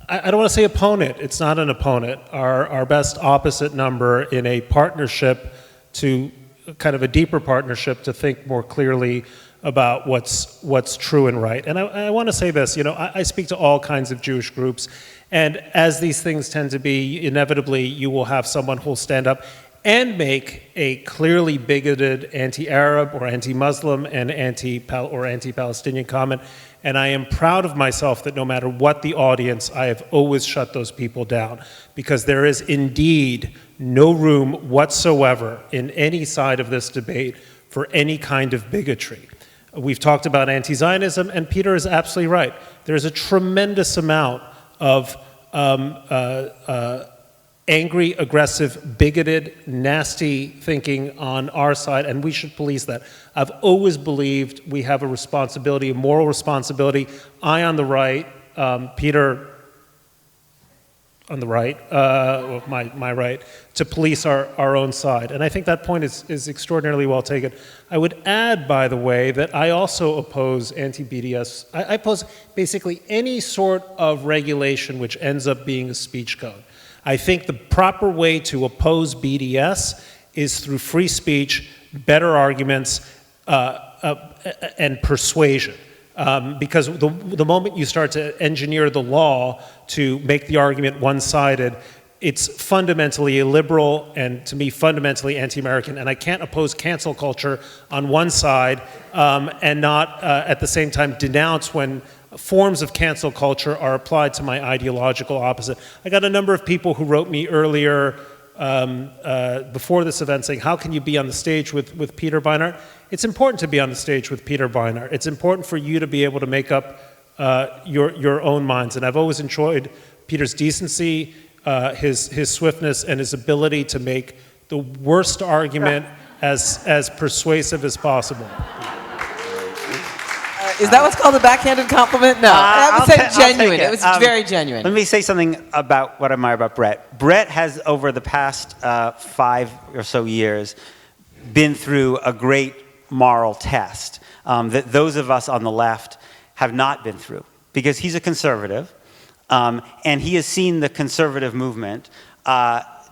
don't want to say opponent, it's not an opponent, our best opposite number in a partnership, to kind of a deeper partnership, to think more clearly about what's true and right. And I want to say this, you know, I speak to all kinds of Jewish groups, and as these things tend to be, inevitably you will have someone who'll stand up and make a clearly bigoted anti-Arab or anti-Muslim and anti-Palestinian comment. And I am proud of myself that no matter what the audience, I have always shut those people down, because there is indeed no room whatsoever in any side of this debate for any kind of bigotry. We've talked about anti-Zionism, and Peter is absolutely right. There's a tremendous amount of angry, aggressive, bigoted, nasty thinking on our side, and we should police that. I've always believed we have a responsibility, a moral responsibility. I on the right, Peter on the right, my right, to police our own side. And I think that point is extraordinarily well taken. I would add, by the way, that I also oppose anti-BDS. I oppose basically any sort of regulation which ends up being a speech code. I think the proper way to oppose BDS is through free speech, better arguments, and persuasion. Because the moment you start to engineer the law to make the argument one-sided, it's fundamentally illiberal and, to me, fundamentally anti-American. And I can't oppose cancel culture on one side and not at the same time denounce when forms of cancel culture are applied to my ideological opposite. I got a number of people who wrote me earlier before this event saying, how can you be on the stage with Peter Beinart? It's important to be on the stage with Peter Beinart. It's important for you to be able to make up your own minds. And I've always enjoyed Peter's decency, his swiftness, and his ability to make the worst argument as persuasive as possible. Is that what's called a backhanded compliment? No, I would say genuine. It was very genuine. Let me say something about what I admire about Bret. Bret has, over the past 5 or so years, been through a great moral test that those of us on the left have not been through, because he's a conservative, and he has seen the conservative movement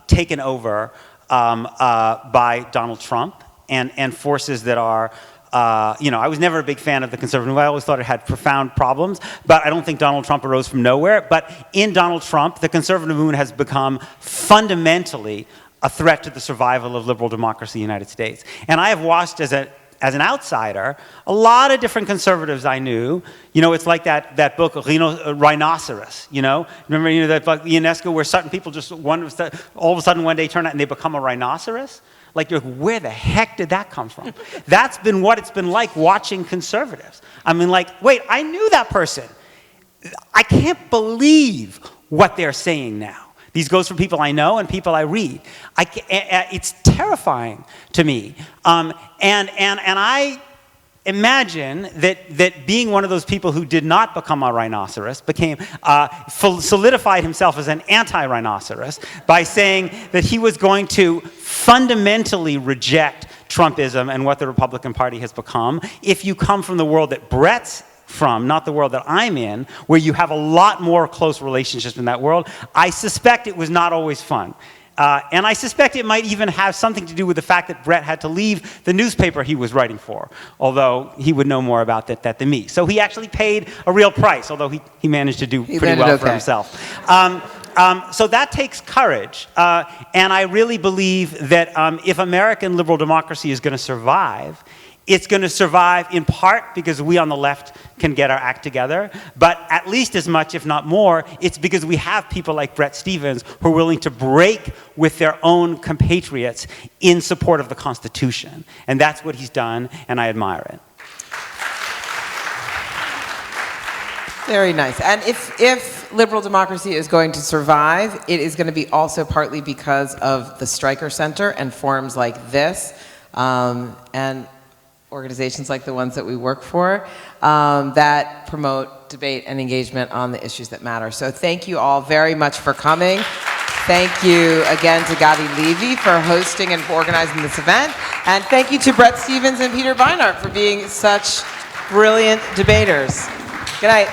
taken over by Donald Trump and forces that are I was never a big fan of the conservative movement. I always thought it had profound problems, but I don't think Donald Trump arose from nowhere. But in Donald Trump, the conservative movement has become fundamentally a threat to the survival of liberal democracy in the United States. And I have watched as an outsider a lot of different conservatives I knew. It's like that book, Rhinoceros, Remember, that book, UNESCO, where certain people just all of a sudden one day turn out and they become a rhinoceros? Like, where the heck did that come from? That's been what it's been like watching conservatives. I mean, wait, I knew that person. I can't believe what they're saying now. These goes for people I know and people I read. It's terrifying to me. And I imagine that being one of those people who did not become a rhinoceros solidified himself as an anti-rhinoceros by saying that he was going to fundamentally reject Trumpism and what the Republican Party has become. If you come from the world that Bret's from, not the world that I'm in, where you have a lot more close relationships in that world, I suspect it was not always fun. And I suspect it might even have something to do with the fact that Bret had to leave the newspaper he was writing for, although he would know more about that than me. So he actually paid a real price, although he managed to do pretty well for himself. So that takes courage. And I really believe that if American liberal democracy is going to survive, it's going to survive in part because we on the left can get our act together, but at least as much, if not more, it's because we have people like Bret Stephens who are willing to break with their own compatriots in support of the Constitution. And that's what he's done, and I admire it. Very nice. And if liberal democracy is going to survive, it is going to be also partly because of the Streicker Center and forums like this, and organizations like the ones that we work for that promote debate and engagement on the issues that matter. So thank you all very much for coming. Thank you again to Gadi Levy for hosting and for organizing this event. And thank you to Bret Stephens and Peter Beinart for being such brilliant debaters. Good night.